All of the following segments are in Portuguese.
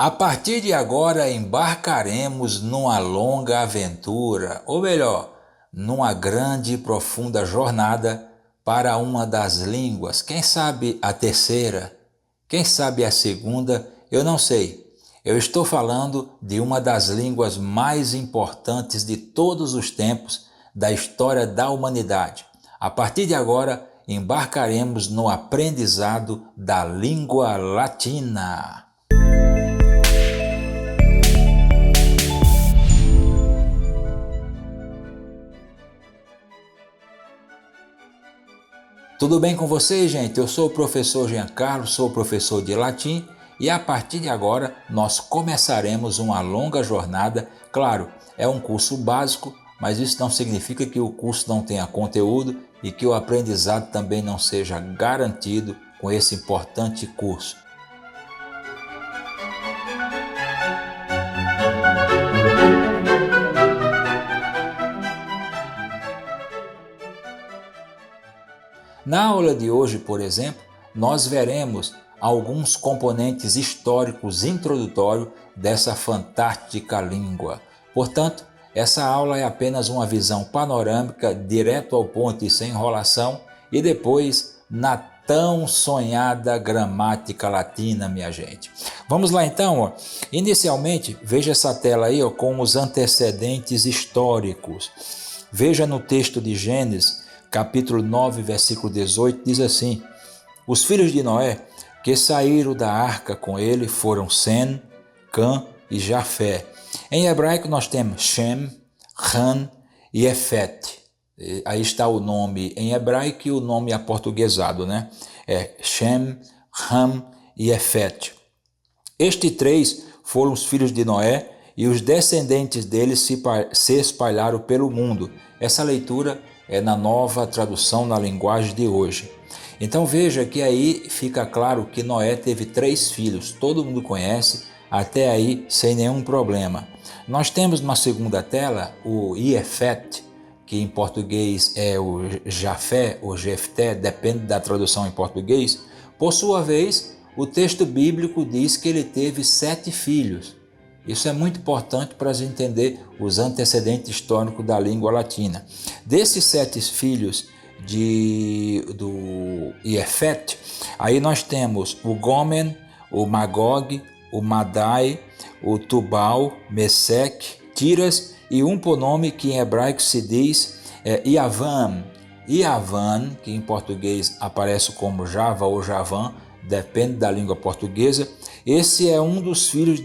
A partir de agora embarcaremos numa longa aventura, ou melhor, numa grande e profunda jornada para uma das línguas, quem sabe a terceira, quem sabe a segunda, eu não sei. Eu estou falando de uma das línguas mais importantes de todos os tempos da história da humanidade. A partir de agora, embarcaremos no aprendizado da língua latina. Tudo bem com vocês, gente? Eu sou o professor Giancarlo, sou professor de latim e a partir de agora nós começaremos uma longa jornada. Claro, é um curso básico, mas isso não significa que o curso não tenha conteúdo e que o aprendizado também não seja garantido com esse importante curso. Na aula de hoje, por exemplo, nós veremos alguns componentes históricos introdutórios dessa fantástica língua. Portanto, essa aula é apenas uma visão panorâmica, direto ao ponto e sem enrolação, e depois na tão sonhada gramática latina, minha gente. Vamos lá então, ó. Inicialmente, veja essa tela aí, ó, com os antecedentes históricos. Veja no texto de Gênesis, capítulo 9, versículo 18, diz assim: os filhos de Noé que saíram da arca com ele foram Sem, Cã e Jafé. Em hebraico nós temos Shem, Han e Efete. Aí está o nome em hebraico e o nome aportuguesado, né? É Shem, Ham e Efete. Estes três foram os filhos de Noé e os descendentes deles se espalharam pelo mundo. Essa leitura é na nova tradução na linguagem de hoje. Então veja que aí fica claro que Noé teve 3 filhos, todo mundo conhece, até aí sem nenhum problema. Nós temos na segunda tela o Iefete, que em português é o Jafé ou Jefté, depende da tradução em português. Por sua vez, o texto bíblico diz que ele teve 7 filhos. Isso é muito importante para a gente entender os antecedentes históricos da língua latina. Desses 7 filhos do Iefete, aí nós temos o Gomen, o Magog, o Madai, o Tubal, Meseque, Tiras e um pronome que em hebraico se diz Iavan. Iavan, que em português aparece como Java ou Javan, depende da língua portuguesa. Esse é um dos filhos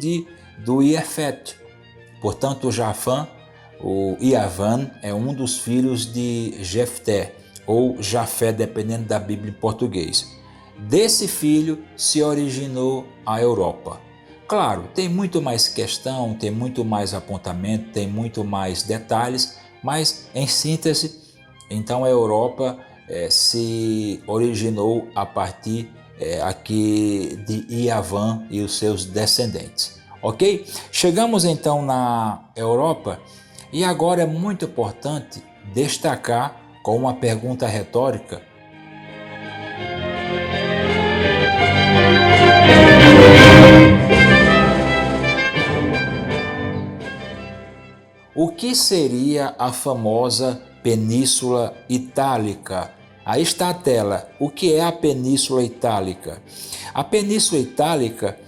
do Iefete. Portanto, o Jafã, o Iavan, é um dos filhos de Jefté, ou Jafé, dependendo da Bíblia em português. Desse filho se originou a Europa. Claro, tem muito mais questão, tem muito mais apontamento, tem muito mais detalhes, mas em síntese, então a Europa se originou a partir aqui de Iavan e os seus descendentes. Ok? Chegamos então na Europa e agora é muito importante destacar com uma pergunta retórica. O que seria a famosa Península Itálica? Aí está a tela. O que é a Península Itálica? A Península Itálica,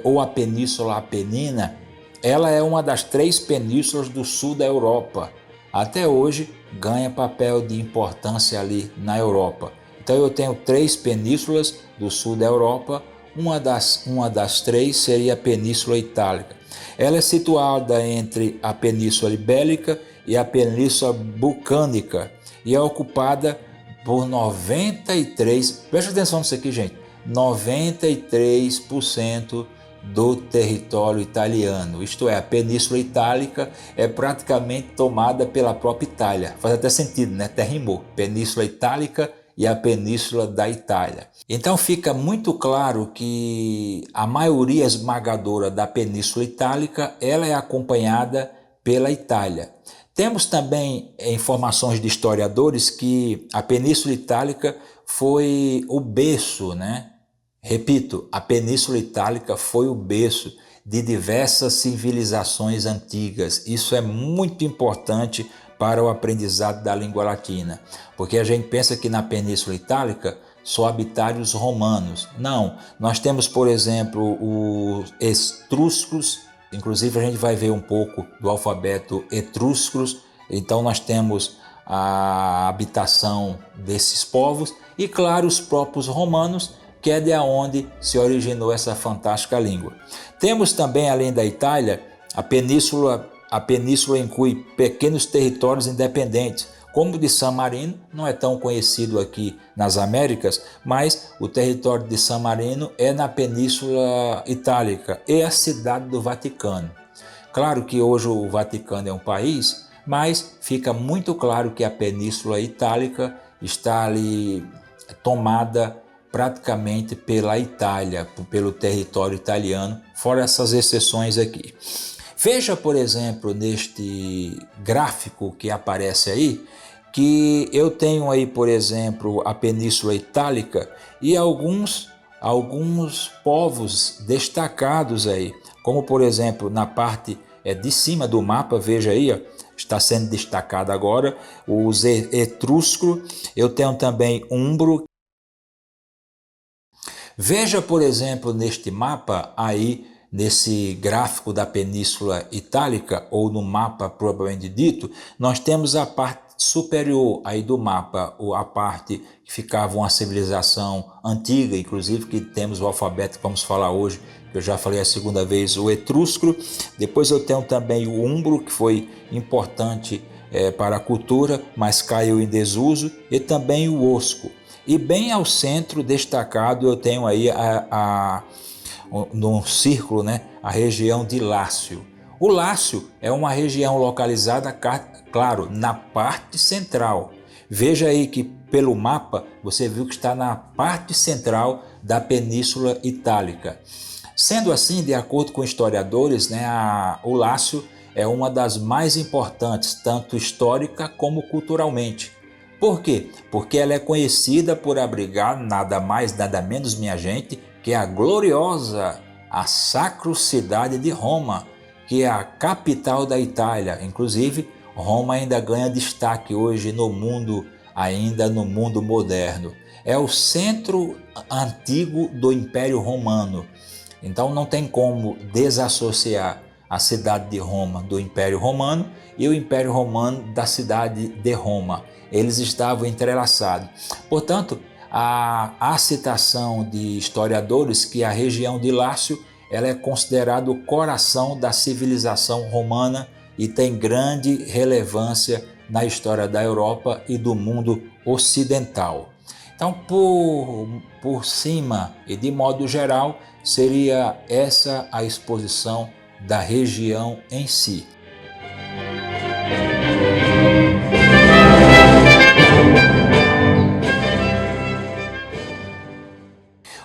ou a Península Apenina, ela é uma das 3 penínsulas do sul da Europa. Até hoje ganha papel de importância ali na Europa. Então eu tenho 3 penínsulas do sul da Europa. Uma das 3 seria a Península Itálica. Ela é situada entre a Península Ibérica e a Península Balcânica e é ocupada por 93%, presta atenção nisso aqui, gente, 93% do território italiano. Isto é, a Península Itálica é praticamente tomada pela própria Itália. Faz até sentido, né? Até rimou. Península Itálica e a Península da Itália. Então fica muito claro que a maioria esmagadora da Península Itálica ela é acompanhada pela Itália. Temos também informações de historiadores que a Península Itálica foi o berço, né? Repito, a Península Itálica foi o berço de diversas civilizações antigas. Isso é muito importante para o aprendizado da língua latina, porque a gente pensa que na Península Itálica só habitaram os romanos. Não, nós temos, por exemplo, os etruscos, inclusive a gente vai ver um pouco do alfabeto etruscos, então nós temos a habitação desses povos e, claro, os próprios romanos, que é de onde se originou essa fantástica língua. Temos também, além da Itália, a península inclui pequenos territórios independentes, como o de San Marino, não é tão conhecido aqui nas Américas, mas o território de San Marino é na Península Itálica e a cidade do Vaticano. Claro que hoje o Vaticano é um país, mas fica muito claro que a Península Itálica está ali tomada praticamente pela Itália, pelo território italiano, fora essas exceções aqui. Veja, por exemplo, neste gráfico que aparece aí, que eu tenho aí, por exemplo, a Península Itálica e alguns povos destacados aí, como por exemplo na parte de cima do mapa, veja aí, ó, está sendo destacado agora os etruscos, eu tenho também umbro. Veja, por exemplo, neste mapa aí, nesse gráfico da Península Itálica, ou no mapa propriamente dito, nós temos a parte superior aí do mapa, ou a parte que ficava uma civilização antiga, inclusive que temos o alfabeto que vamos falar hoje, que eu já falei a segunda vez, o etrusco. Depois eu tenho também o umbro, que foi importante para a cultura, mas caiu em desuso, e também o osco. E bem ao centro, destacado, eu tenho aí no círculo, né, a região de Lácio. O Lácio é uma região localizada, claro, na parte central. Veja aí que pelo mapa você viu que está na parte central da Península Itálica. Sendo assim, de acordo com historiadores, né, o Lácio é uma das mais importantes, tanto histórica como culturalmente. Por quê? Porque ela é conhecida por abrigar nada mais, nada menos, minha gente, que a gloriosa, a sacra cidade de Roma, que é a capital da Itália. Inclusive, Roma ainda ganha destaque hoje no mundo, ainda no mundo moderno. É o centro antigo do Império Romano. Então não tem como desassociar a cidade de Roma do Império Romano e o Império Romano da cidade de Roma. Eles estavam entrelaçados. Portanto, há citação de historiadores que a região de Lácio ela é considerada o coração da civilização romana e tem grande relevância na história da Europa e do mundo ocidental. Então, por cima e de modo geral, seria essa a exposição da região em si.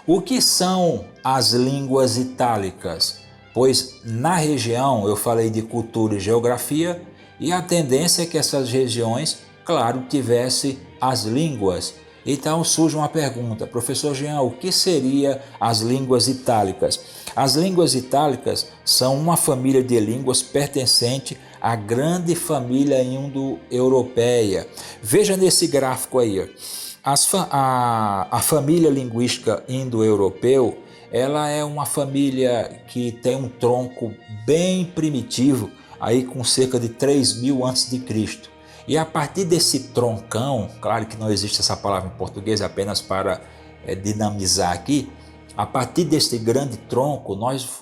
O que são as línguas itálicas? Pois na região eu falei de cultura e geografia e a tendência é que essas regiões, claro, tivessem as línguas. Então surge uma pergunta, professor Jean, o que seria as línguas itálicas? As línguas itálicas são uma família de línguas pertencente à grande família indo-europeia. Veja nesse gráfico aí, a família linguística indo-europeu, ela é uma família que tem um tronco bem primitivo, aí com cerca de 3.000 a.C. E a partir desse troncão, claro que não existe essa palavra em português, apenas para dinamizar aqui, a partir desse grande tronco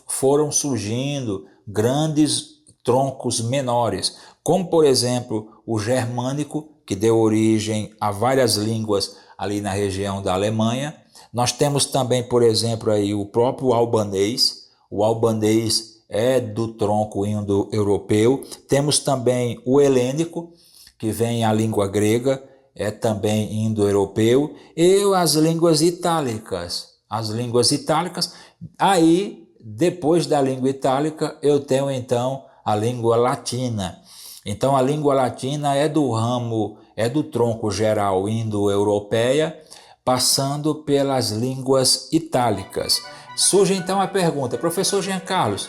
foram surgindo grandes troncos menores, como por exemplo o germânico, que deu origem a várias línguas ali na região da Alemanha. Nós temos também, por exemplo, aí o próprio albanês. O albanês é do tronco indo-europeu. Temos também o helênico, que vem a língua grega, é também indo-europeu. E as línguas itálicas. As línguas itálicas, aí depois da língua itálica eu tenho então a língua latina. Então a língua latina é do tronco geral indo-europeia, passando pelas línguas itálicas. Surge então a pergunta, professor Jean Carlos,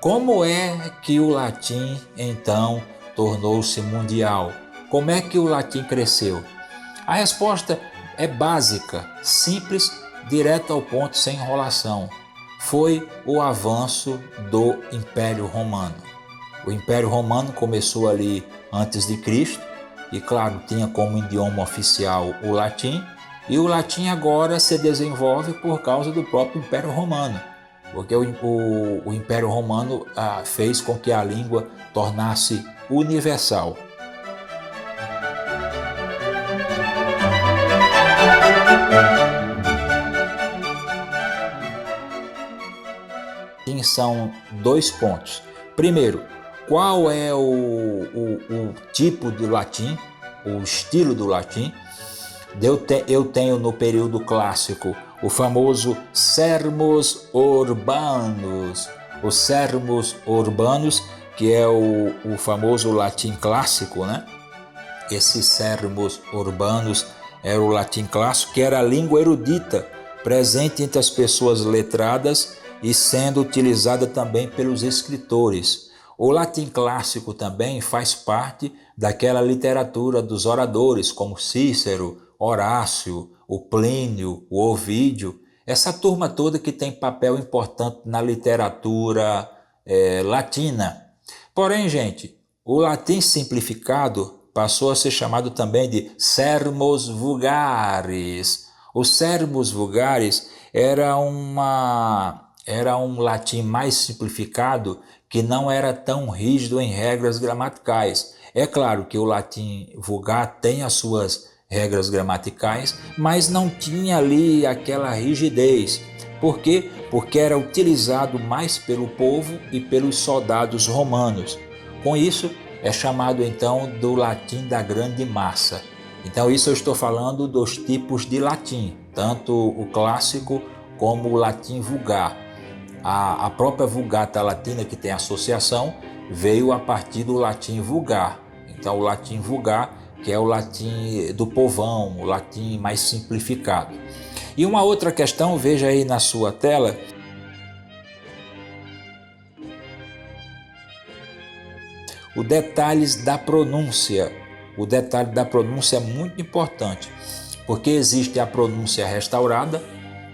Como é que o latim, então, tornou-se mundial? Como é que o latim cresceu? A resposta é básica, simples, direto ao ponto, sem enrolação. Foi o avanço do Império Romano. O Império Romano começou ali antes de Cristo e, claro, tinha como idioma oficial o latim, e o latim agora se desenvolve por causa do próprio Império Romano, porque o Império Romano fez com que a língua tornasse universal. São 2 pontos. Primeiro, qual é o tipo de latim, o estilo do latim? Eu tenho no período clássico o famoso sermos urbanos. Os sermos urbanos, que é o famoso latim clássico, né? Esses sermos urbanos era o latim clássico, que era a língua erudita, presente entre as pessoas letradas e sendo utilizada também pelos escritores. O latim clássico também faz parte daquela literatura dos oradores, como Cícero, Horácio, o Plínio, o Ovídio, essa turma toda que tem papel importante na literatura latina. Porém, gente, o latim simplificado passou a ser chamado também de sermos vulgares. Os sermos vulgares era um latim mais simplificado que não era tão rígido em regras gramaticais. É claro que o latim vulgar tem as suas regras gramaticais, mas não tinha ali aquela rigidez. Por quê? Porque era utilizado mais pelo povo e pelos soldados romanos. Com isso, é chamado então do latim da grande massa. Então isso eu estou falando dos tipos de latim, tanto o clássico como o latim vulgar. A própria Vulgata Latina, que tem associação, veio a partir do latim vulgar. Então o latim vulgar, que é o latim do povão, o latim mais simplificado. E uma outra questão, veja aí na sua tela, os detalhes da pronúncia. O detalhe da pronúncia é muito importante, porque existe a pronúncia restaurada,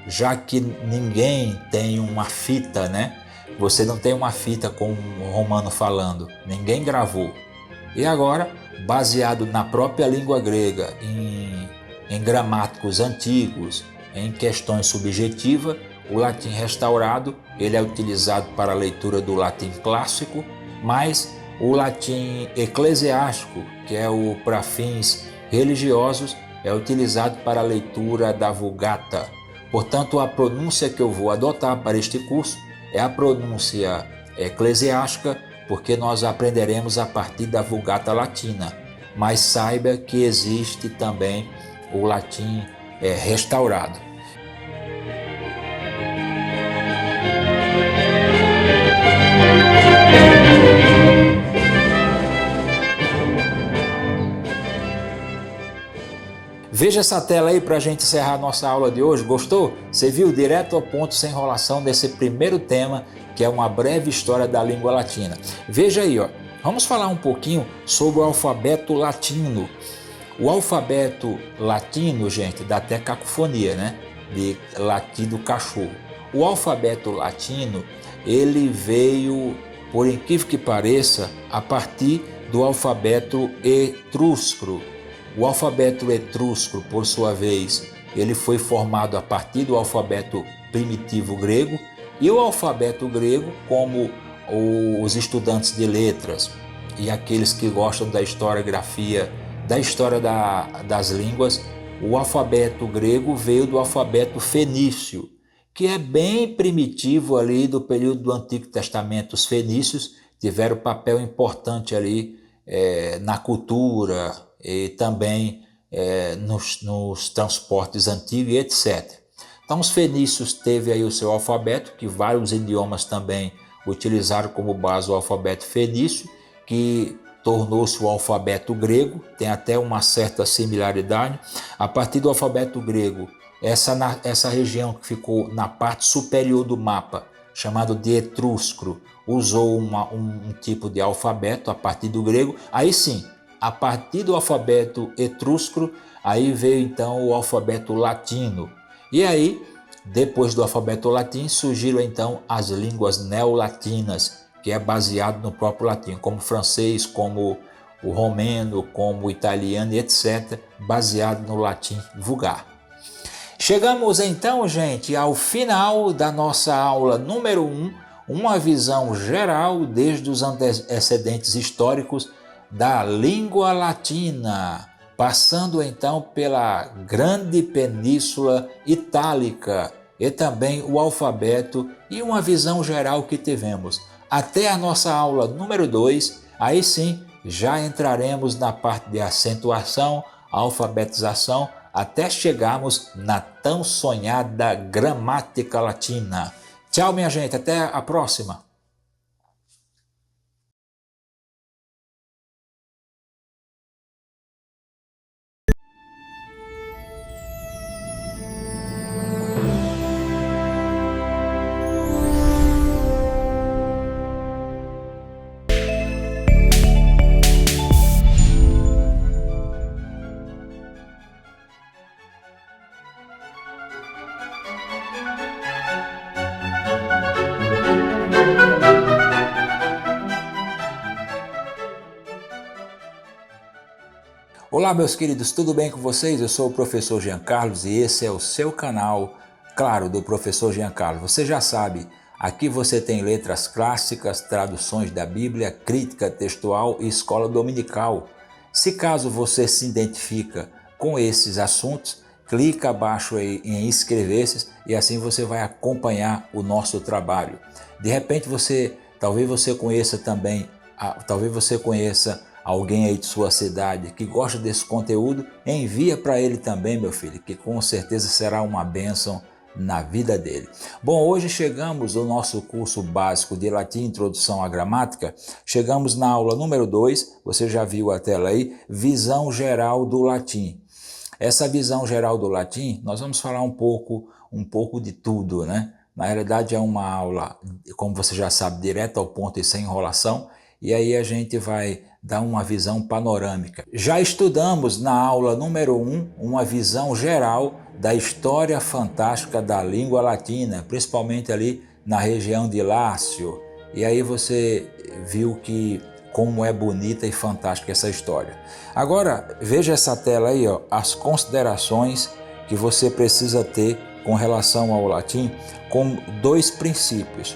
já que ninguém tem uma fita, né? Você não tem uma fita com um romano falando, ninguém gravou. E agora, baseado na própria língua grega, em gramáticos antigos, em questões subjetivas, o latim restaurado ele é utilizado para a leitura do latim clássico, mas o latim eclesiástico, que é o para fins religiosos, é utilizado para a leitura da Vulgata. Portanto, a pronúncia que eu vou adotar para este curso é a pronúncia eclesiástica, porque nós aprenderemos a partir da Vulgata Latina. Mas saiba que existe também o latim restaurado. Veja essa tela aí para a gente encerrar nossa aula de hoje. Gostou? Você viu direto ao ponto, sem enrolação, desse primeiro tema, que é uma breve história da língua latina. Veja aí, ó. Vamos falar um pouquinho sobre o alfabeto latino. O alfabeto latino, gente, dá até cacofonia, né? De latir do cachorro. O alfabeto latino, ele veio, por incrível que pareça, a partir do alfabeto etrusco. O alfabeto etrusco, por sua vez, ele foi formado a partir do alfabeto primitivo grego, e o alfabeto grego, como os estudantes de letras e aqueles que gostam da historiografia, da história das línguas, o alfabeto grego veio do alfabeto fenício, que é bem primitivo ali do período do Antigo Testamento. Os fenícios tiveram papel importante ali na cultura, e também nos transportes antigos e etc. Então os fenícios teve aí o seu alfabeto, que vários idiomas também utilizaram como base o alfabeto fenício, que tornou-se o alfabeto grego, tem até uma certa similaridade. A partir do alfabeto grego, essa região que ficou na parte superior do mapa chamado de etrusco, usou um tipo de alfabeto a partir do grego. Aí sim, a partir do alfabeto etrusco, aí veio então o alfabeto latino. E aí, depois do alfabeto latino, surgiram então as línguas neolatinas, que é baseado no próprio latim, como o francês, como o romeno, como o italiano e etc., baseado no latim vulgar. Chegamos então, gente, ao final da nossa aula número 1, uma visão geral desde os antecedentes históricos da língua latina, passando então pela grande península itálica e também o alfabeto e uma visão geral que tivemos. Até a nossa aula número 2, aí sim, já entraremos na parte de acentuação, alfabetização, até chegarmos na tão sonhada gramática latina. Tchau, minha gente, até a próxima! Olá, meus queridos, tudo bem com vocês? Eu sou o professor Jean Carlos e esse é o seu canal, claro, do professor Jean Carlos. Você já sabe, aqui você tem letras clássicas, traduções da Bíblia, crítica textual e escola dominical. Se caso você se identifica com esses assuntos, clica abaixo aí em inscrever-se e assim você vai acompanhar o nosso trabalho. De repente talvez você conheça também, talvez você conheça alguém aí de sua cidade que gosta desse conteúdo, envia para ele também, meu filho, que com certeza será uma bênção na vida dele. Bom, hoje chegamos no nosso curso básico de latim, introdução à gramática, chegamos na aula número 2, você já viu a tela aí, visão geral do latim. Essa visão geral do latim, nós vamos falar um pouco de tudo, né? Na realidade é uma aula, como você já sabe, direto ao ponto e sem enrolação, e aí a gente vai dar uma visão panorâmica. Já estudamos na aula número 1 uma visão geral da história fantástica da língua latina, principalmente ali na região de Lácio. E aí você viu como é bonita e fantástica essa história. Agora veja essa tela aí, ó, as considerações que você precisa ter com relação ao latim, com 2 princípios.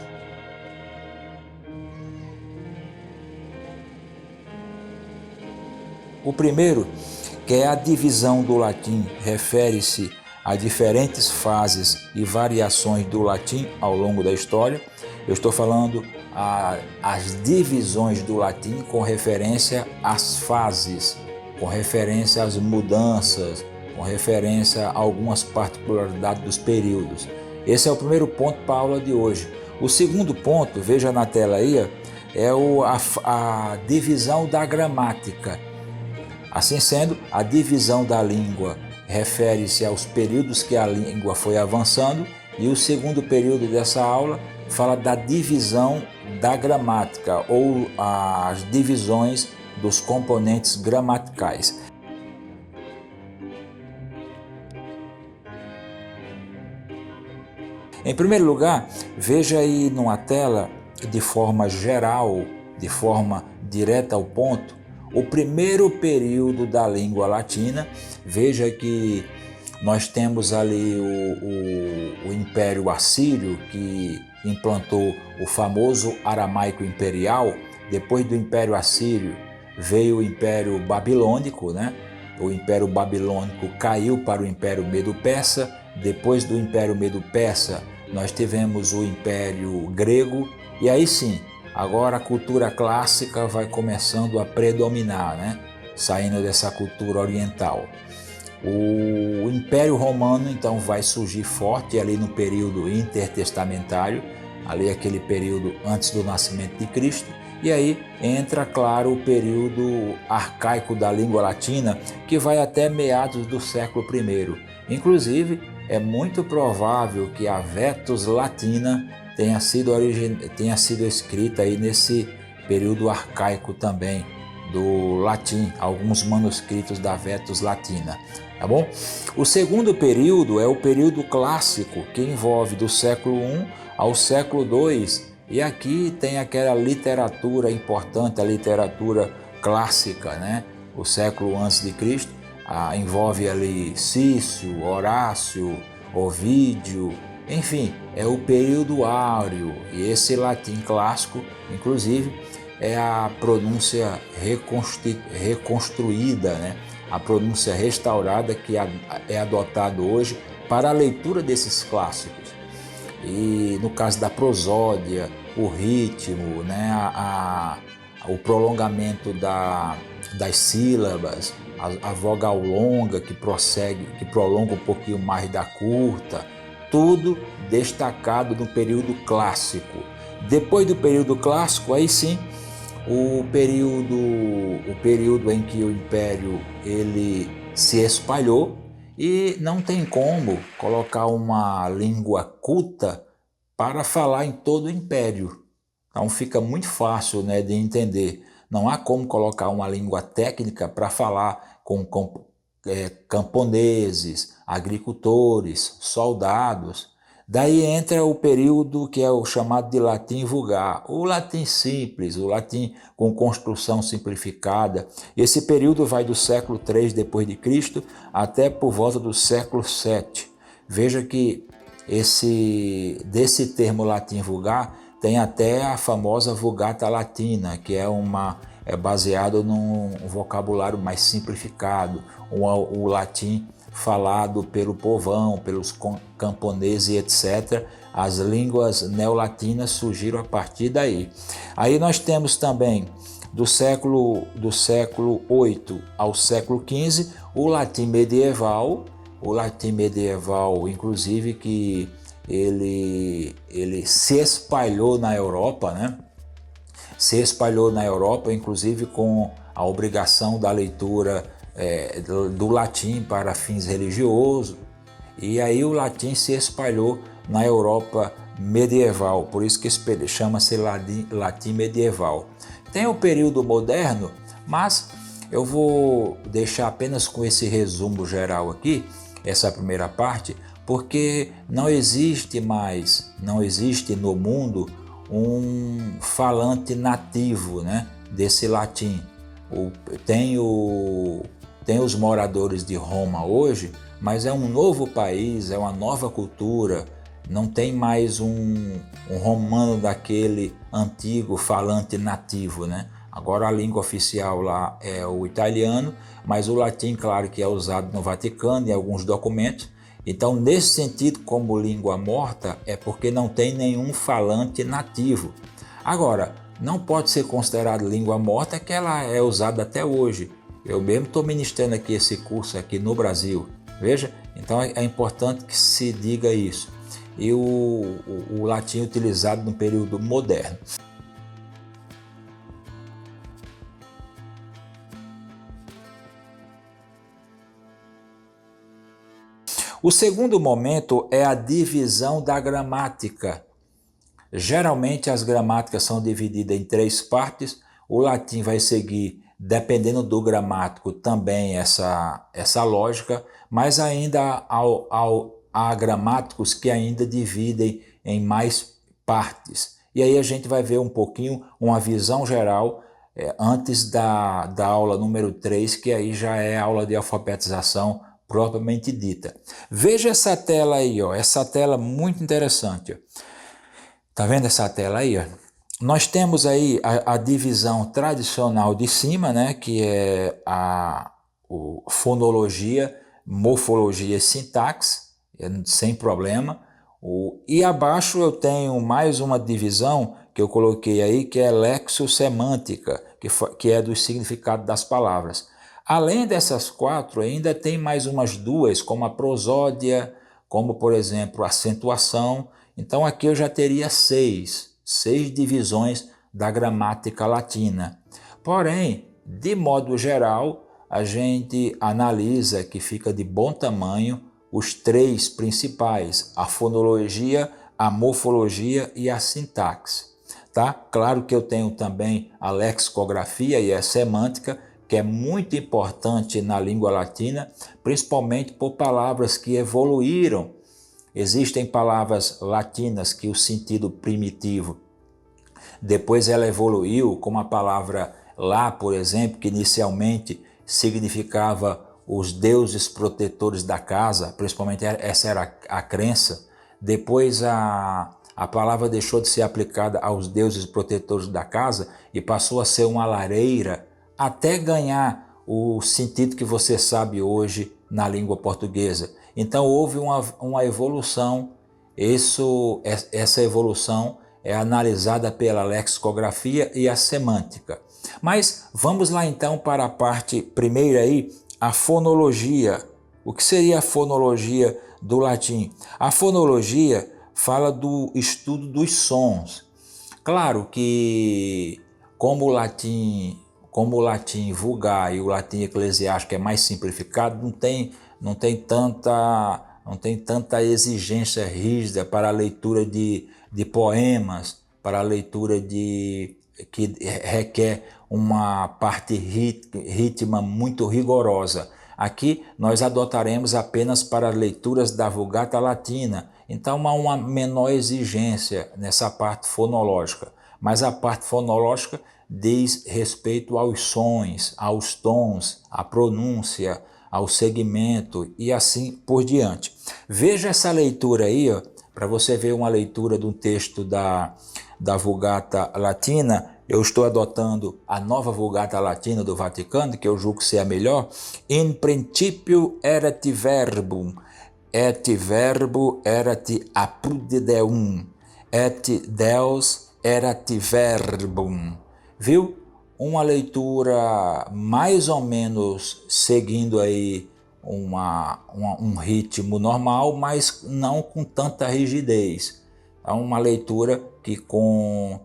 O primeiro, que é a divisão do latim, refere-se a diferentes fases e variações do latim ao longo da história. Eu estou falando as divisões do latim com referência às fases, com referência às mudanças, com referência a algumas particularidades dos períodos. Esse é o primeiro ponto para a aula de hoje. O segundo ponto, veja na tela aí, é a divisão da gramática. Assim sendo, a divisão da língua refere-se aos períodos que a língua foi avançando e o segundo período dessa aula fala da divisão da gramática ou as divisões dos componentes gramaticais. Em primeiro lugar, veja aí numa tela, de forma geral, de forma direta ao ponto, o primeiro período da língua latina. Veja que nós temos ali o Império Assírio, que implantou o famoso aramaico imperial. Depois do Império Assírio veio o Império Babilônico, né? O Império Babilônico caiu para o Império Medo-Persa. Depois do Império Medo-Persa nós tivemos o Império Grego e aí sim, agora a cultura clássica vai começando a predominar, né? Saindo dessa cultura oriental. O Império Romano então vai surgir forte ali no período intertestamentário, ali aquele período antes do nascimento de Cristo, e aí entra, claro, o período arcaico da língua latina, que vai até meados do século I. Inclusive, é muito provável que a Vetus Latina tenha sido escrita aí nesse período arcaico também do latim, alguns manuscritos da Vetus Latina, tá bom? O segundo período é o período clássico, que envolve do século I ao século II, e aqui tem aquela literatura importante, a literatura clássica, né? O século antes de Cristo, envolve ali Cício, Horácio, Ovídio, enfim, é o período áureo, e esse latim clássico, inclusive, é a pronúncia reconstruída, né? A pronúncia restaurada que é adotado hoje para a leitura desses clássicos. E no caso da prosódia, o ritmo, né? O prolongamento das sílabas, a vogal longa que prolonga um pouquinho mais da curta, tudo destacado no período clássico. Depois do período clássico, aí sim, o período em que o império ele se espalhou, e não tem como colocar uma língua culta para falar em todo o império. Então fica muito fácil, né, de entender. Não há como colocar uma língua técnica para falar com camponeses, agricultores, soldados. Daí entra o período que é o chamado de latim vulgar, o latim simples, o latim com construção simplificada. Esse período vai do século III depois de Cristo até por volta do século VII. Veja que desse termo latim vulgar tem até a famosa Vulgata Latina, que é baseado num vocabulário mais simplificado, o latim falado pelo povão, pelos camponeses, etc. As línguas neolatinas surgiram a partir daí. Aí nós temos também do século VIII ao século XV o latim medieval, inclusive, que ele se espalhou na Europa, né? Se espalhou na Europa, inclusive com a obrigação da leitura do latim para fins religiosos, e aí o latim se espalhou na Europa medieval, por isso que chama-se latim medieval. Tem o período moderno, mas eu vou deixar apenas com esse resumo geral aqui, essa primeira parte, porque não existe no mundo um falante nativo, né, desse latim. Tem os moradores de Roma hoje, mas é um novo país, é uma nova cultura, não tem mais um romano daquele antigo falante nativo, né? Agora a língua oficial lá é o italiano, mas o latim, claro, que é usado no Vaticano e em alguns documentos. Então, nesse sentido, como língua morta, é porque não tem nenhum falante nativo. Agora, não pode ser considerado língua morta que ela é usada até hoje. Eu mesmo estou ministrando aqui esse curso aqui no Brasil, veja, então é importante que se diga isso. E o latim utilizado no período moderno. O segundo momento é a divisão da gramática. Geralmente as gramáticas são divididas em 3 partes, o latim vai seguir, dependendo do gramático, também essa lógica, mas ainda há gramáticos que ainda dividem em mais partes. E aí a gente vai ver um pouquinho, uma visão geral, antes da aula número 3, que aí já é a aula de alfabetização propriamente dita. Veja essa tela aí, ó, essa tela muito interessante. Ó. Tá vendo essa tela aí? Ó? Nós temos aí a divisão tradicional de cima, né, que é a fonologia, morfologia e sintaxe, sem problema. E abaixo eu tenho mais uma divisão que eu coloquei aí, que é lexossemântica, que é do significado das palavras. Além dessas 4, ainda tem mais umas 2, como a prosódia, como, por exemplo, a acentuação. Então aqui eu já teria 6 divisões da gramática latina. Porém, de modo geral, a gente analisa que fica de bom tamanho os 3 principais, a fonologia, a morfologia e a sintaxe. Tá? Claro que eu tenho também a lexicografia e a semântica, que é muito importante na língua latina, principalmente por palavras que evoluíram. Existem palavras latinas que o sentido primitivo, depois ela evoluiu, como a palavra lá, por exemplo, que inicialmente significava os deuses protetores da casa, principalmente essa era a crença. Depois a palavra deixou de ser aplicada aos deuses protetores da casa e passou a ser uma lareira, até ganhar o sentido que você sabe hoje na língua portuguesa. Então houve uma evolução. Essa evolução é analisada pela lexicografia e a semântica. Mas vamos lá então para a parte primeira aí, a fonologia. O que seria a fonologia do latim? A fonologia fala do estudo dos sons. Claro que como o latim vulgar e o latim eclesiástico é mais simplificado, não tem tanta exigência rígida para a leitura de poemas, para a leitura que requer uma parte rítmica muito rigorosa. Aqui nós adotaremos apenas para leituras da Vulgata Latina, então há uma menor exigência nessa parte fonológica, mas a parte fonológica diz respeito aos sons, aos tons, à pronúncia, ao segmento e assim por diante. Veja essa leitura aí, para você ver uma leitura de um texto da Vulgata Latina. Eu estou adotando a nova Vulgata Latina do Vaticano, que eu julgo ser a melhor. In principio erat verbum, et verbo erat apud Deum, et Deus erat verbum. Viu? Uma leitura mais ou menos seguindo aí um ritmo normal, mas não com tanta rigidez. É uma leitura que com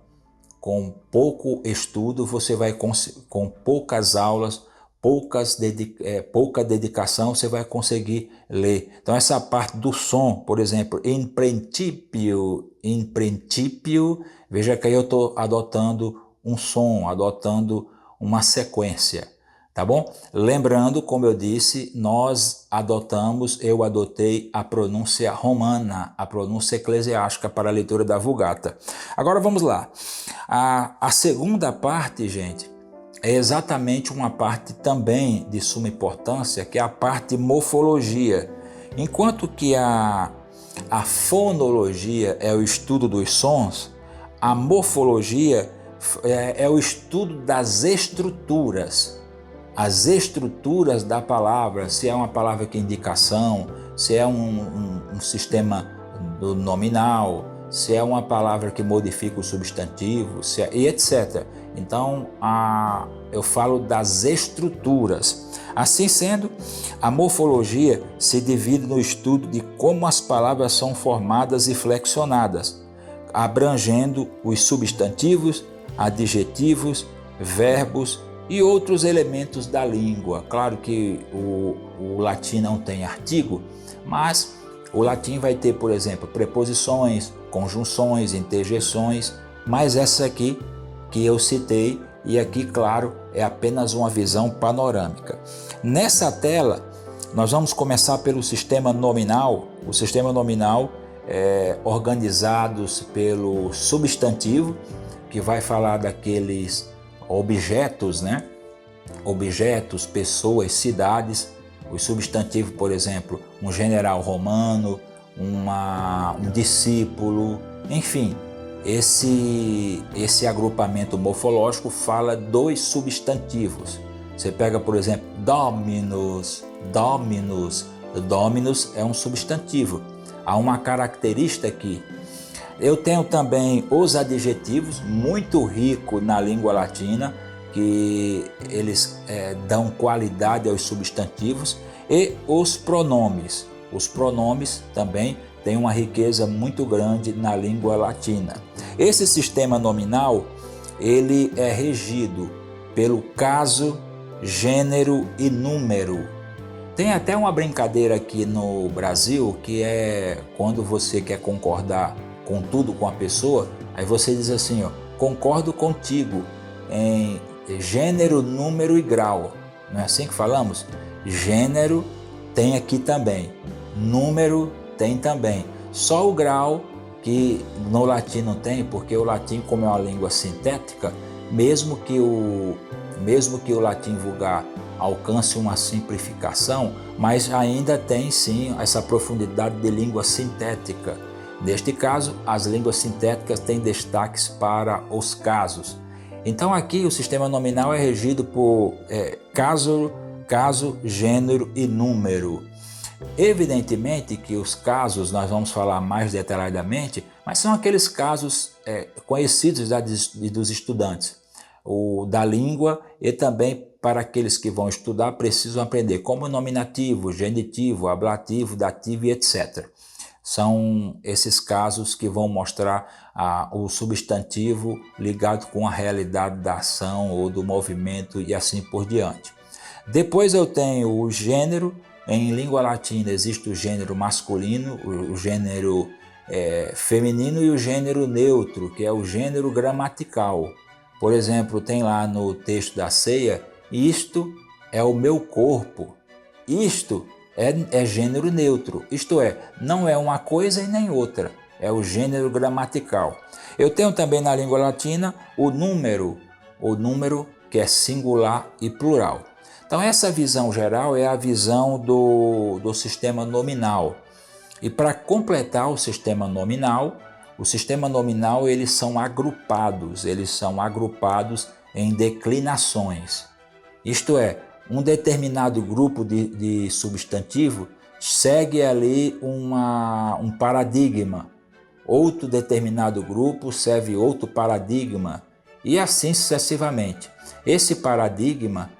pouco estudo, você vai com poucas aulas, pouca dedicação, você vai conseguir ler. Então essa parte do som, por exemplo, in principio, veja que aí eu estou adotando um som, adotando uma sequência, tá bom? Lembrando, como eu disse, eu adotei a pronúncia romana, a pronúncia eclesiástica para a leitura da Vulgata. Agora vamos lá. A segunda parte, gente, é exatamente uma parte também de suma importância, que é a parte morfologia. Enquanto que a fonologia é o estudo dos sons, a morfologia é o estudo das estruturas. As estruturas da palavra, se é uma palavra que indicação, se é um sistema do nominal, se é uma palavra que modifica o substantivo, e etc. Então, eu falo das estruturas. Assim sendo, a morfologia se divide no estudo de como as palavras são formadas e flexionadas, abrangendo os substantivos, adjetivos, verbos e outros elementos da língua. Claro que o latim não tem artigo, mas o latim vai ter, por exemplo, preposições, conjunções, interjeições, mas essa aqui que eu citei, e aqui, claro, é apenas uma visão panorâmica. Nessa tela, nós vamos começar pelo sistema nominal. O sistema nominal é organizados pelo substantivo, que vai falar daqueles objetos, né? Objetos, pessoas, cidades. O substantivo, por exemplo, um general romano, um discípulo, enfim. Esse agrupamento morfológico fala dos substantivos. Você pega, por exemplo, dominus. Dominus é um substantivo. Há uma característica aqui. Eu tenho também os adjetivos, muito rico na língua latina, que eles dão qualidade aos substantivos, e os pronomes. Os pronomes também têm uma riqueza muito grande na língua latina. Esse sistema nominal, ele é regido pelo caso, gênero e número. Tem até uma brincadeira aqui no Brasil, que é quando você quer concordar com tudo, com a pessoa, aí você diz assim, ó, concordo contigo em gênero, número e grau. Não é assim que falamos? Gênero tem aqui também, número tem também. Só o grau que no latim não tem, porque o latim, como é uma língua sintética, mesmo que o latim vulgar alcance uma simplificação, mas ainda tem sim essa profundidade de língua sintética. Neste caso, as línguas sintéticas têm destaques para os casos. Então aqui o sistema nominal é regido por caso, gênero e número. Evidentemente que os casos nós vamos falar mais detalhadamente, mas são aqueles casos conhecidos dos estudantes, o da língua, e também para aqueles que vão estudar precisam aprender como nominativo, genitivo, ablativo, dativo e etc. São esses casos que vão mostrar o substantivo ligado com a realidade da ação ou do movimento e assim por diante. Depois eu tenho o gênero. Em língua latina existe o gênero masculino, o gênero feminino e o gênero neutro, que é o gênero gramatical. Por exemplo, tem lá no texto da ceia, isto é o meu corpo. Isto é gênero neutro, isto é, não é uma coisa e nem outra, é o gênero gramatical. Eu tenho também na língua latina o número que é singular e plural. Então essa visão geral é a visão do sistema nominal. E para completar o sistema nominal eles são agrupados em declinações. Isto é, um determinado grupo de substantivo segue ali um paradigma, outro determinado grupo segue outro paradigma e assim sucessivamente. Esse paradigma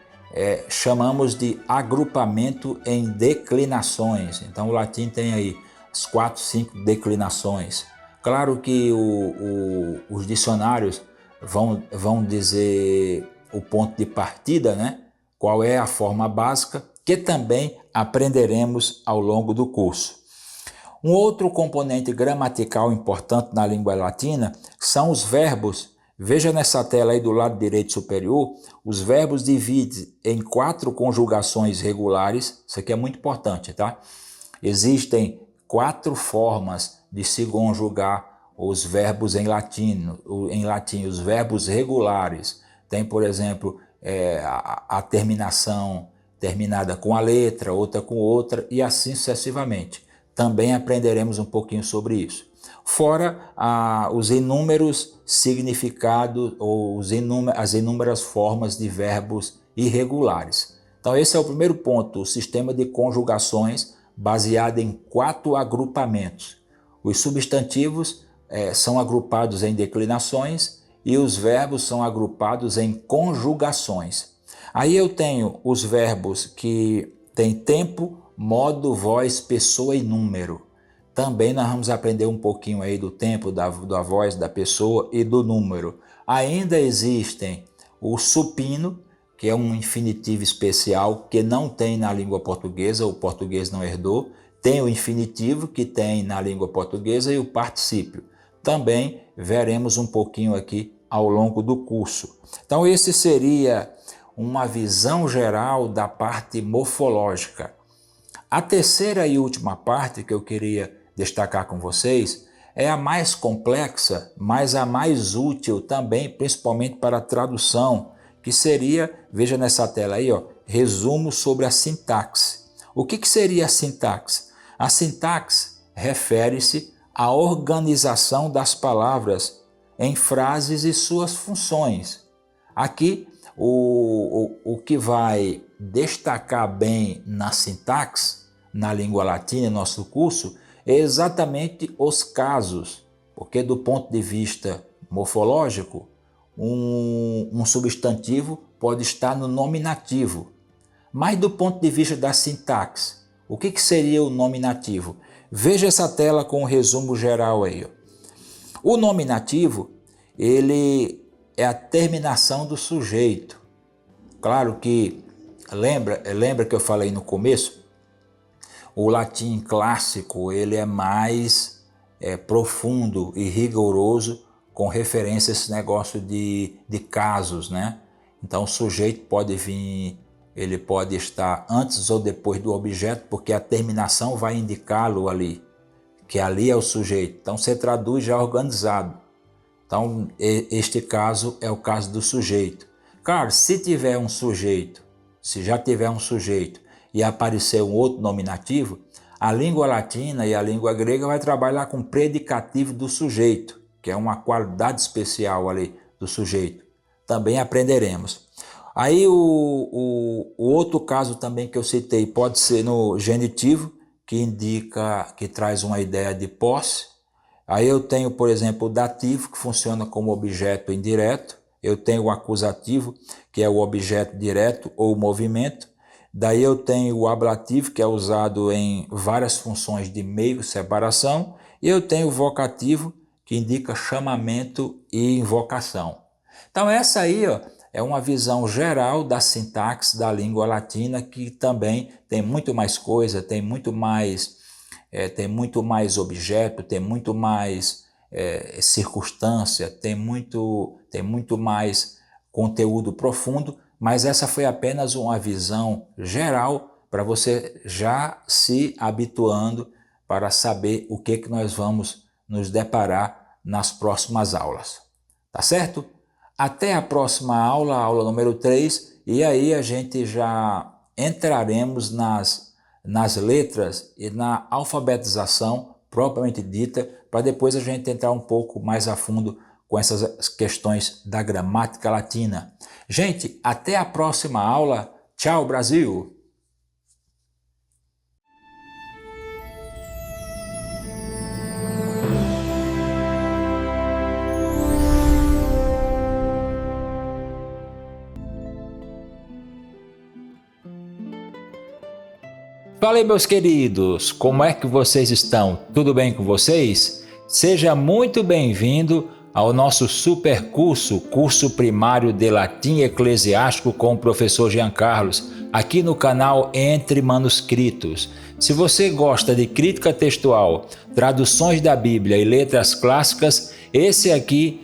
chamamos de agrupamento em declinações. Então o latim tem aí as 4, 5 declinações. Claro que os dicionários vão dizer o ponto de partida, né? Qual é a forma básica, que também aprenderemos ao longo do curso. Um outro componente gramatical importante na língua latina são os verbos. Veja nessa tela aí do lado direito superior, os verbos dividem em 4 conjugações regulares. Isso aqui é muito importante, tá? Existem 4 formas de se conjugar os verbos em latim, os verbos regulares. Tem, por exemplo, a terminação terminada com a letra, outra com outra e assim sucessivamente. Também aprenderemos um pouquinho sobre isso. Fora os inúmeros significados ou as inúmeras formas de verbos irregulares. Então esse é o primeiro ponto, o sistema de conjugações baseado em 4 agrupamentos. Os substantivos são agrupados em declinações e os verbos são agrupados em conjugações. Aí eu tenho os verbos que têm tempo, modo, voz, pessoa e número. Também nós vamos aprender um pouquinho aí do tempo, da voz, da pessoa e do número. Ainda existem o supino, que é um infinitivo especial que não tem na língua portuguesa, o português não herdou. Tem o infinitivo que tem na língua portuguesa e o particípio. Também veremos um pouquinho aqui ao longo do curso. Então esse seria uma visão geral da parte morfológica. A terceira e última parte que eu queria destacar com vocês é a mais complexa, mas a mais útil também, principalmente para a tradução, que seria, veja nessa tela aí, ó, resumo sobre a sintaxe. O que seria a sintaxe? A sintaxe refere-se à organização das palavras em frases e suas funções. Aqui, o que vai destacar bem na sintaxe, na língua latina, no nosso curso, é exatamente os casos, porque do ponto de vista morfológico, um substantivo pode estar no nominativo. Mas do ponto de vista da sintaxe, o que seria o nominativo? Veja essa tela com um resumo geral aí. O nominativo, ele é a terminação do sujeito. Claro que, lembra que eu falei no começo? O latim clássico ele é mais profundo e rigoroso com referência a esse negócio de casos, né? Então o sujeito pode vir, ele pode estar antes ou depois do objeto, porque a terminação vai indicá-lo ali, que ali é o sujeito. Então você traduz já organizado. Então este caso é o caso do sujeito. Claro, se tiver um sujeito, se já tiver um sujeito e aparecer um outro nominativo, a língua latina e a língua grega vai trabalhar com predicativo do sujeito, que é uma qualidade especial ali do sujeito. Também aprenderemos. Aí o outro caso também que eu citei pode ser no genitivo, que indica, que traz uma ideia de posse. Aí eu tenho, por exemplo, o dativo, que funciona como objeto indireto. Eu tenho o acusativo, que é o objeto direto ou movimento. Daí eu tenho o ablativo, que é usado em várias funções de meio, separação. E eu tenho o vocativo, que indica chamamento e invocação. Então essa aí, ó, é uma visão geral da sintaxe da língua latina, que também tem muito mais coisa, tem muito mais objeto, tem muito mais circunstância, tem muito mais conteúdo profundo, mas essa foi apenas uma visão geral para você já se habituando para saber o que nós vamos nos deparar nas próximas aulas. Tá certo? Até a próxima aula, aula número 3, e aí a gente já entraremos nas letras e na alfabetização propriamente dita, para depois a gente entrar um pouco mais a fundo com essas questões da gramática latina. Gente, até a próxima aula. Tchau, Brasil! Fala aí, meus queridos, como é que vocês estão? Tudo bem com vocês? Seja muito bem-vindo ao nosso super curso primário de latim eclesiástico com o professor Jean Carlos, aqui no canal Entre Manuscritos. Se você gosta de crítica textual, traduções da Bíblia e letras clássicas, essa aqui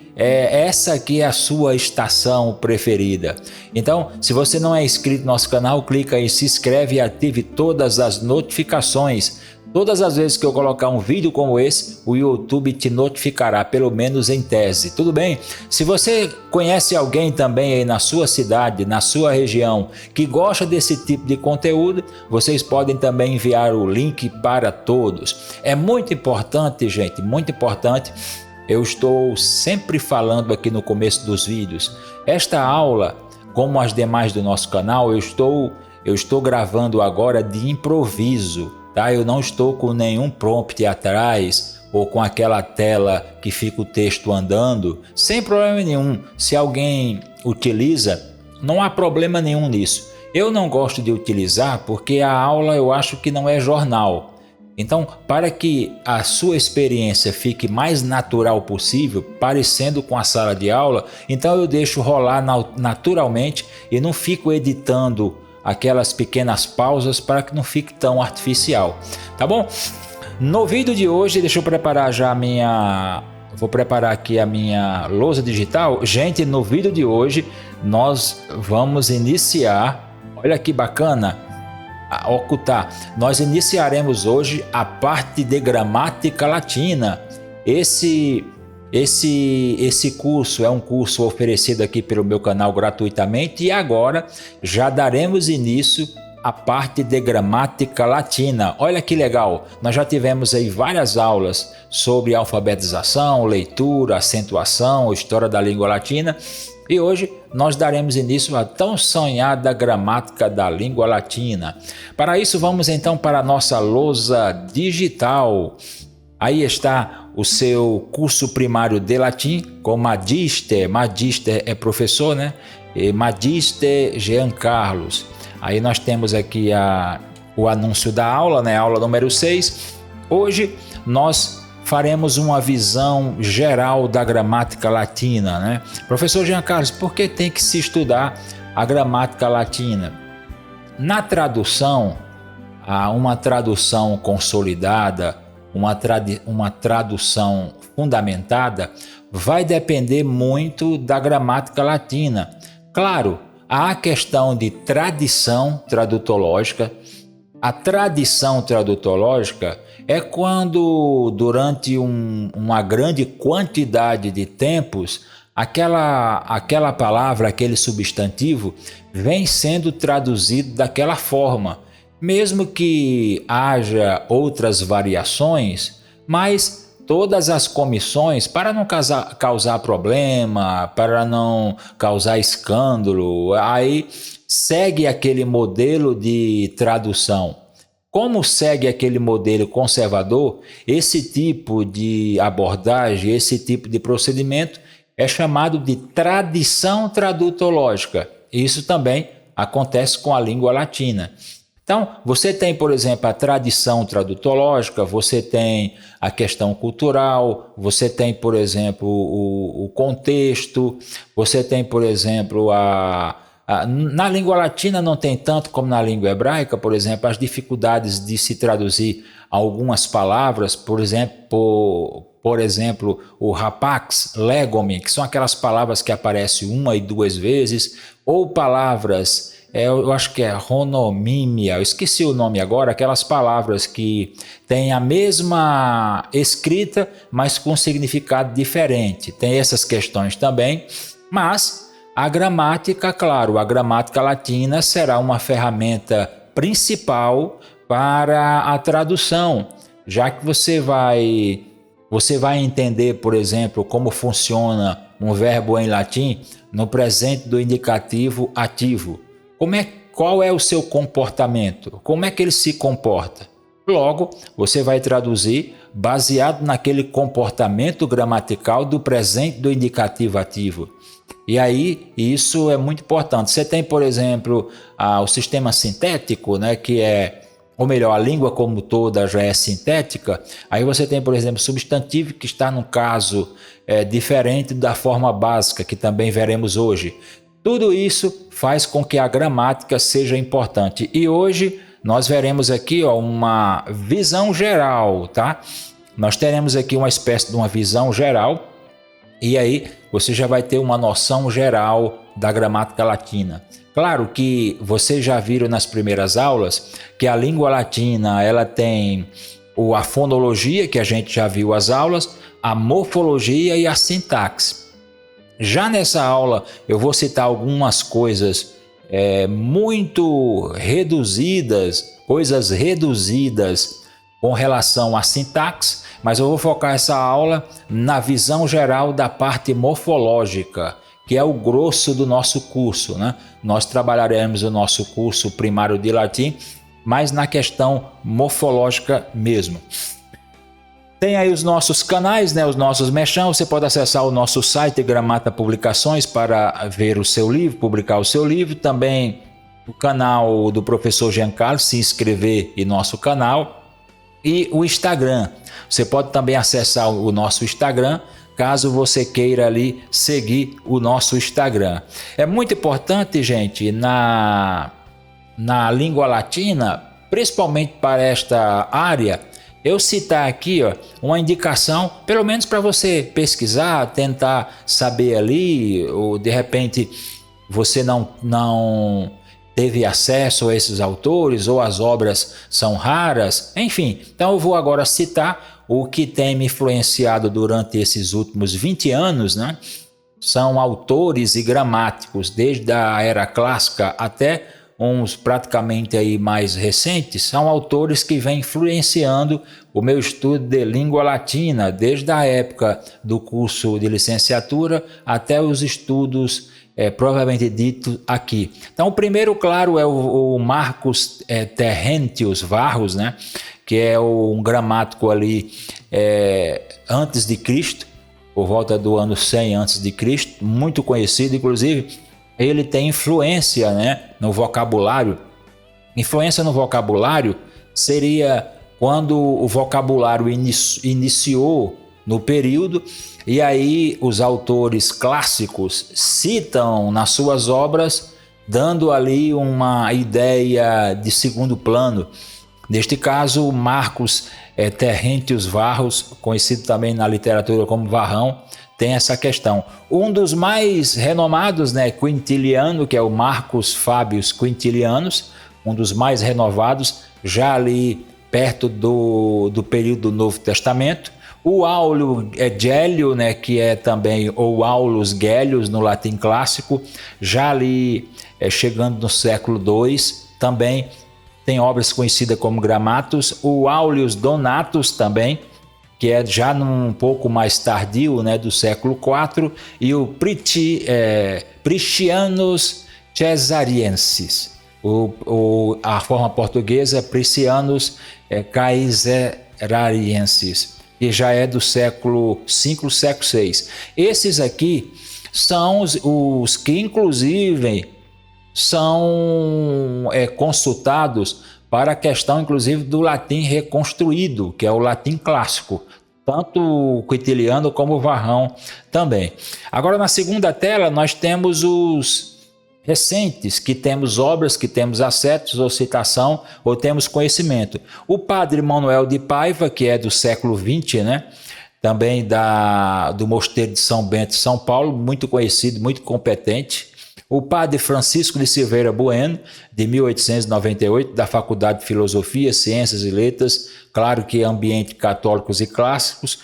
é a sua estação preferida. Então, se você não é inscrito no nosso canal, clica aí, se inscreve e ative todas as notificações. Todas as vezes que eu colocar um vídeo como esse, o YouTube te notificará, pelo menos em tese, tudo bem? Se você conhece alguém também aí na sua cidade, na sua região, que gosta desse tipo de conteúdo, vocês podem também enviar o link para todos. É muito importante, gente, muito importante. Eu estou sempre falando aqui no começo dos vídeos. Esta aula, como as demais do nosso canal, eu estou gravando agora de improviso, tá? Eu não estou com nenhum prompt atrás ou com aquela tela que fica o texto andando, sem problema nenhum. Se alguém utiliza, não há problema nenhum nisso. Eu não gosto de utilizar porque a aula eu acho que não é jornal. Então, para que a sua experiência fique mais natural possível, parecendo com a sala de aula, então eu deixo rolar naturalmente e não fico editando aquelas pequenas pausas para que não fique tão artificial, tá bom? No vídeo de hoje, deixa eu preparar já vou preparar aqui a minha lousa digital. Gente, no vídeo de hoje nós vamos iniciar, olha que bacana, ocultar. Nós iniciaremos hoje a parte de gramática latina. Esse curso é um curso oferecido aqui pelo meu canal gratuitamente e agora já daremos início à parte de gramática latina. Olha que legal, nós já tivemos aí várias aulas sobre alfabetização, leitura, acentuação, história da língua latina. E hoje nós daremos início à tão sonhada gramática da língua latina. Para isso, vamos então para a nossa lousa digital. Aí está o seu curso primário de latim com Magister. Magister é professor, né? E Magister Jean Carlos. Aí nós temos aqui o anúncio da aula, né? Aula número 6. Hoje nós faremos uma visão geral da gramática latina, né? Professor Jean Carlos, por que tem que se estudar a gramática latina? Na tradução, uma tradução consolidada, uma tradução fundamentada, vai depender muito da gramática latina. Claro, há a questão de tradição tradutológica. A tradição tradutológica é quando, durante uma grande quantidade de tempos, aquela palavra, aquele substantivo, vem sendo traduzido daquela forma, mesmo que haja outras variações, mas todas as comissões, para não causar problema, para não causar escândalo, aí segue aquele modelo de tradução. Como segue aquele modelo conservador, esse tipo de abordagem, esse tipo de procedimento é chamado de tradição tradutológica. Isso também acontece com a língua latina. Então, você tem, por exemplo, a tradição tradutológica, você tem a questão cultural, você tem, por exemplo, o contexto, você tem, por exemplo, na língua latina não tem tanto como na língua hebraica, por exemplo, as dificuldades de se traduzir algumas palavras, por exemplo, o rapax, legome, que são aquelas palavras que aparecem uma e duas vezes, ou palavras, eu acho que é ronomímia, eu esqueci o nome agora, aquelas palavras que têm a mesma escrita, mas com significado diferente. Tem essas questões também, mas a gramática, claro, a gramática latina será uma ferramenta principal para a tradução, já que você vai entender, por exemplo, como funciona um verbo em latim no presente do indicativo ativo. Qual é o seu comportamento? Como é que ele se comporta? Logo, você vai traduzir baseado naquele comportamento gramatical do presente do indicativo ativo. E aí, isso é muito importante. Você tem, por exemplo, o sistema sintético, né, que é, ou melhor, a língua como toda já é sintética. Aí você tem, por exemplo, substantivo que está no caso diferente da forma básica, que também veremos hoje. Tudo isso faz com que a gramática seja importante. E hoje nós veremos aqui uma visão geral, tá? Nós teremos aqui uma espécie de uma visão geral. E aí você já vai ter uma noção geral da gramática latina. Claro que vocês já viram nas primeiras aulas que a língua latina ela tem a fonologia, que a gente já viu as aulas, a morfologia e a sintaxe. Já nessa aula eu vou citar algumas coisas muito reduzidas, coisas reduzidas com relação à sintaxe, mas eu vou focar essa aula na visão geral da parte morfológica, que é o grosso do nosso curso, né? Nós trabalharemos o nosso curso primário de latim, mas na questão morfológica mesmo. Tem aí os nossos canais, né? Os nossos merchan. Você pode acessar o nosso site Gramata Publicações para ver o seu livro, publicar o seu livro. Também o canal do professor Giancarlo, se inscrever em nosso canal. E o Instagram. Você pode também acessar o nosso Instagram, caso você queira ali seguir o nosso Instagram. É muito importante, gente, na língua latina, principalmente para esta área, eu citar aqui uma indicação, pelo menos para você pesquisar, tentar saber ali, ou de repente você não teve acesso a esses autores, ou as obras são raras, enfim. Então eu vou agora citar o que tem me influenciado durante esses últimos 20 anos, né? São autores e gramáticos, desde a era clássica até uns praticamente aí mais recentes, são autores que vêm influenciando o meu estudo de língua latina, desde a época do curso de licenciatura até os estudos provavelmente dito aqui. Então o primeiro, claro, é o Marcus Terentius Varros, né? Que é um gramático ali antes de Cristo, por volta do ano 100 antes de Cristo, muito conhecido, inclusive ele tem influência, né, no vocabulário. Influência no vocabulário seria quando o vocabulário iniciou no período, e aí os autores clássicos citam nas suas obras, dando ali uma ideia de segundo plano. Neste caso, Marcus Terentius Varros, conhecido também na literatura como Varrão, tem essa questão. Um dos mais renomados, né, Quintiliano, que é o Marcus Fabius Quintilianus, um dos mais renovados, já ali perto do período do Novo Testamento. O Aulio Gélio, né, que é também o Aulus Gellius no latim clássico, já ali chegando no século II, também tem obras conhecidas como Grammatus. O Aulius Donatus também, que é já um pouco mais tardio, né, do século IV, e o Priscianus Caesariensis. A forma portuguesa Priscianus Caesariensis, que já é do século V, século VI. Esses aqui são os que, inclusive, são consultados para a questão, inclusive, do latim reconstruído, que é o latim clássico, tanto o Quintiliano como o Varrão também. Agora, na segunda tela, nós temos os recentes, que temos obras, que temos ascetos ou citação, ou temos conhecimento. O padre Manuel de Paiva, que é do século XX, né? Também do Mosteiro de São Bento, São Paulo, muito conhecido, muito competente. O padre Francisco de Silveira Bueno, de 1898, da Faculdade de Filosofia, Ciências e Letras, claro que ambiente católicos e clássicos.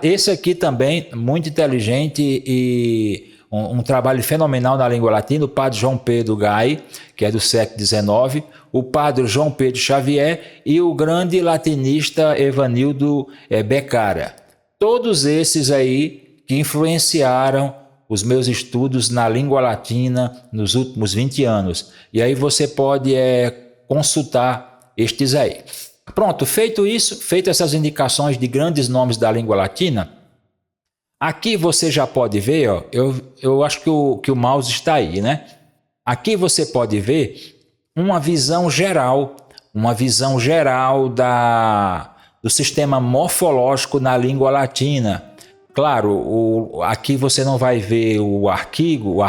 Esse aqui também, muito inteligente e um trabalho fenomenal na língua latina, o padre João Pedro Gai, que é do século XIX, o padre João Pedro Xavier e o grande latinista Evanildo Beccara. Todos esses aí que influenciaram os meus estudos na língua latina nos últimos 20 anos. E aí você pode consultar estes aí. Pronto, feito isso, feito essas indicações de grandes nomes da língua latina, aqui você já pode ver, ó, eu acho que o mouse está aí, né? Aqui você pode ver uma visão geral do sistema morfológico na língua latina. Claro, aqui você não vai ver o artigo,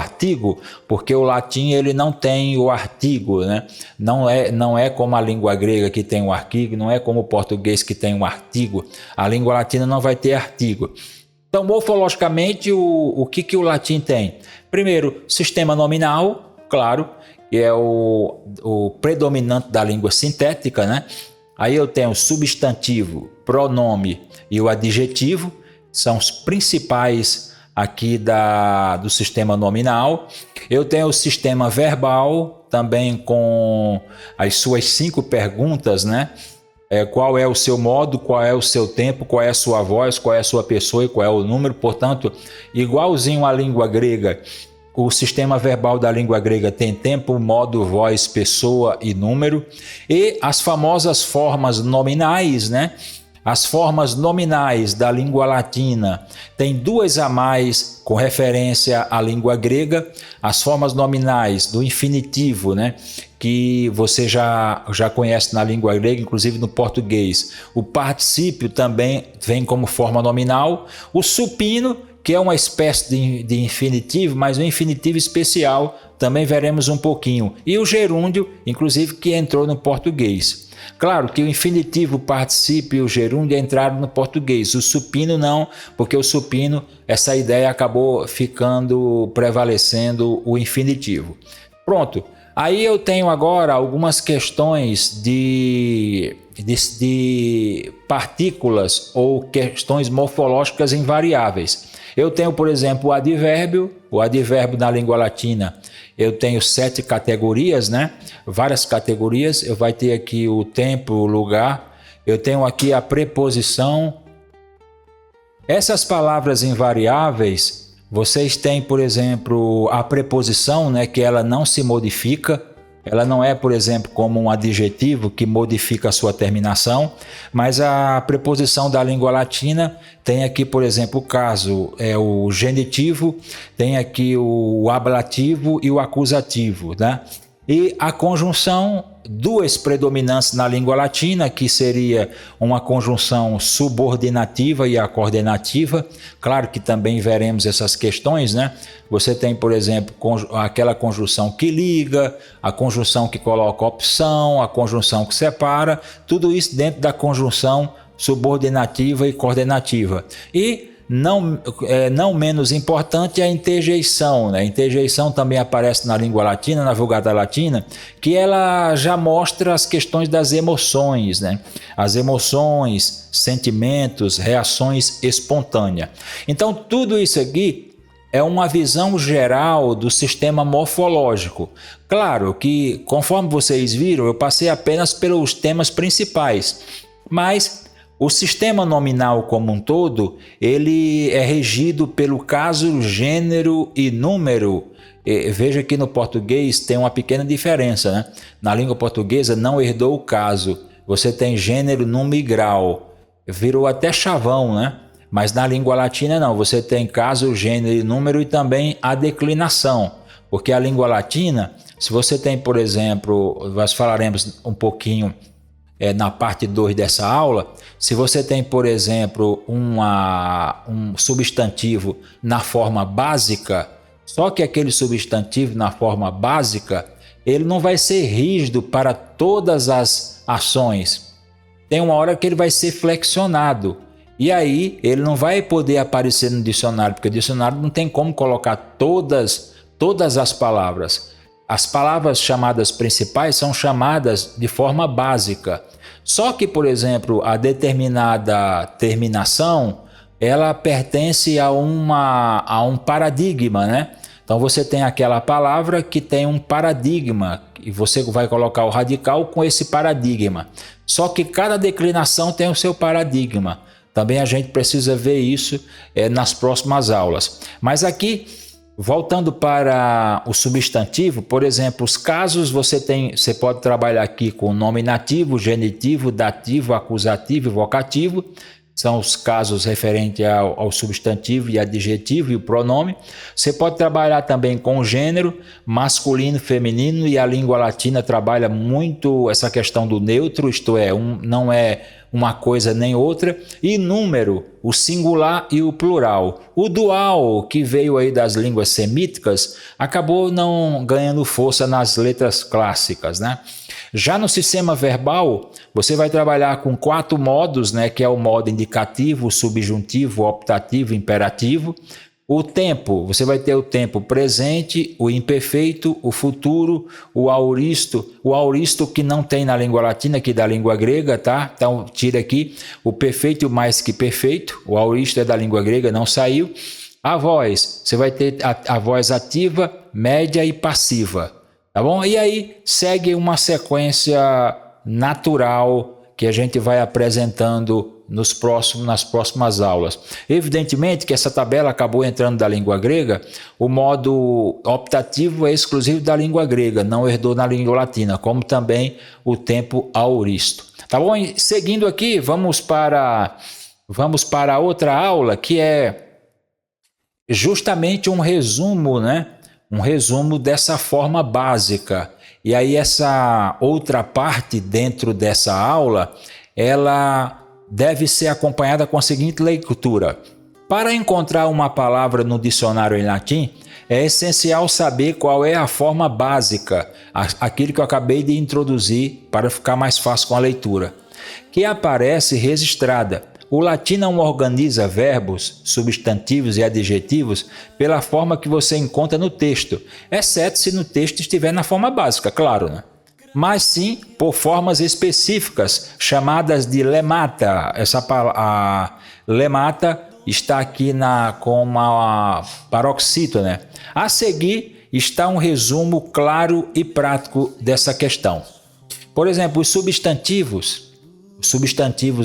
porque o latim ele não tem o artigo, né? Não é como a língua grega que tem o artigo, não é como o português que tem um artigo. A língua latina não vai ter artigo. Então, morfologicamente, o que o latim tem? Primeiro, sistema nominal, claro, que é o predominante da língua sintética, né? Aí eu tenho o substantivo, pronome e o adjetivo, são os principais aqui do sistema nominal. Eu tenho o sistema verbal, também com as suas 5 perguntas, né? Qual é o seu modo, qual é o seu tempo, qual é a sua voz, qual é a sua pessoa e qual é o número. Portanto, igualzinho à língua grega, o sistema verbal da língua grega tem tempo, modo, voz, pessoa e número. E as famosas formas nominais, né? As formas nominais da língua latina tem 2 a mais com referência à língua grega. As formas nominais do infinitivo, né, que você já conhece na língua grega, inclusive no português. O particípio também vem como forma nominal. O supino, que é uma espécie de infinitivo, mas um infinitivo especial, também veremos um pouquinho. E o gerúndio, inclusive, que entrou no português. Claro que o infinitivo, o particípio e o gerúndio entraram no português. O supino não, porque o supino, essa ideia acabou prevalecendo o infinitivo. Pronto. Aí eu tenho agora algumas questões de partículas ou questões morfológicas invariáveis. Eu tenho, por exemplo, o advérbio na língua latina. Eu tenho 7 categorias, né? Várias categorias. Eu vai ter aqui o tempo, o lugar. Eu tenho aqui a preposição. Essas palavras invariáveis, vocês têm, por exemplo, a preposição, né? Que ela não se modifica. Ela não é, por exemplo, como um adjetivo que modifica a sua terminação, mas a preposição da língua latina tem aqui, por exemplo, o caso é o genitivo, tem aqui o ablativo e o acusativo, né? E a conjunção, 2 predominantes na língua latina, que seria uma conjunção subordinativa e a coordenativa. Claro que também veremos essas questões, né? Você tem, por exemplo, aquela conjunção que liga, a conjunção que coloca opção, a conjunção que separa, tudo isso dentro da conjunção subordinativa e coordenativa. E não menos importante é a interjeição, né? A interjeição também aparece na língua latina, na Vulgata Latina, que ela já mostra as questões das emoções, né? As emoções, sentimentos, reações espontâneas. Então, tudo isso aqui é uma visão geral do sistema morfológico. Claro que, conforme vocês viram, eu passei apenas pelos temas principais, mas o sistema nominal como um todo, ele é regido pelo caso, gênero e número. Veja que no português tem uma pequena diferença, né? Na língua portuguesa não herdou o caso. Você tem gênero, número e grau. Virou até chavão, né? Mas na língua latina não. Você tem caso, gênero e número e também a declinação. Porque a língua latina, se você tem, por exemplo, nós falaremos um pouquinho na parte 2 dessa aula, se você tem, por exemplo, um substantivo na forma básica, só que aquele substantivo na forma básica, ele não vai ser rígido para todas as ações. Tem uma hora que ele vai ser flexionado. E aí ele não vai poder aparecer no dicionário, porque o dicionário não tem como colocar todas as palavras. As palavras chamadas principais são chamadas de forma básica. Só que, por exemplo, a determinada terminação, ela pertence a um paradigma, né? Então você tem aquela palavra que tem um paradigma e você vai colocar o radical com esse paradigma. Só que cada declinação tem o seu paradigma. Também a gente precisa ver isso nas próximas aulas. Mas aqui, voltando para o substantivo, por exemplo, os casos você pode trabalhar aqui com nominativo, genitivo, dativo, acusativo e vocativo. São os casos referentes ao substantivo e adjetivo e o pronome. Você pode trabalhar também com o gênero, masculino, feminino, e a língua latina trabalha muito essa questão do neutro, isto é, não é uma coisa nem outra, e número, o singular e o plural. O dual, que veio aí das línguas semíticas, acabou não ganhando força nas letras clássicas, né? Já no sistema verbal, você vai trabalhar com 4 modos, né, que é o modo indicativo, o subjuntivo, o optativo, o imperativo. O tempo, você vai ter o tempo presente, o imperfeito, o futuro, o auristo que não tem na língua latina, aqui da língua grega, tá? Então tira aqui o perfeito e o mais que perfeito, o auristo é da língua grega, não saiu. A voz, você vai ter a voz ativa, média e passiva, tá bom? E aí segue uma sequência natural que a gente vai apresentando nas próximas aulas. Evidentemente que essa tabela acabou entrando da língua grega, o modo optativo é exclusivo da língua grega, não herdou na língua latina, como também o tempo auristo. Tá bom? E seguindo aqui, vamos para outra aula que é justamente um resumo, né? Um resumo dessa forma básica. E aí essa outra parte dentro dessa aula, ela deve ser acompanhada com a seguinte leitura. Para encontrar uma palavra no dicionário em latim, é essencial saber qual é a forma básica, aquilo que eu acabei de introduzir para ficar mais fácil com a leitura, que aparece registrada. O latim não organiza verbos, substantivos e adjetivos pela forma que você encontra no texto, exceto se no texto estiver na forma básica, claro, né? Mas sim por formas específicas, chamadas de lemata. A lemata está aqui como uma paroxítona, né? A seguir está um resumo claro e prático dessa questão. Por exemplo, os substantivos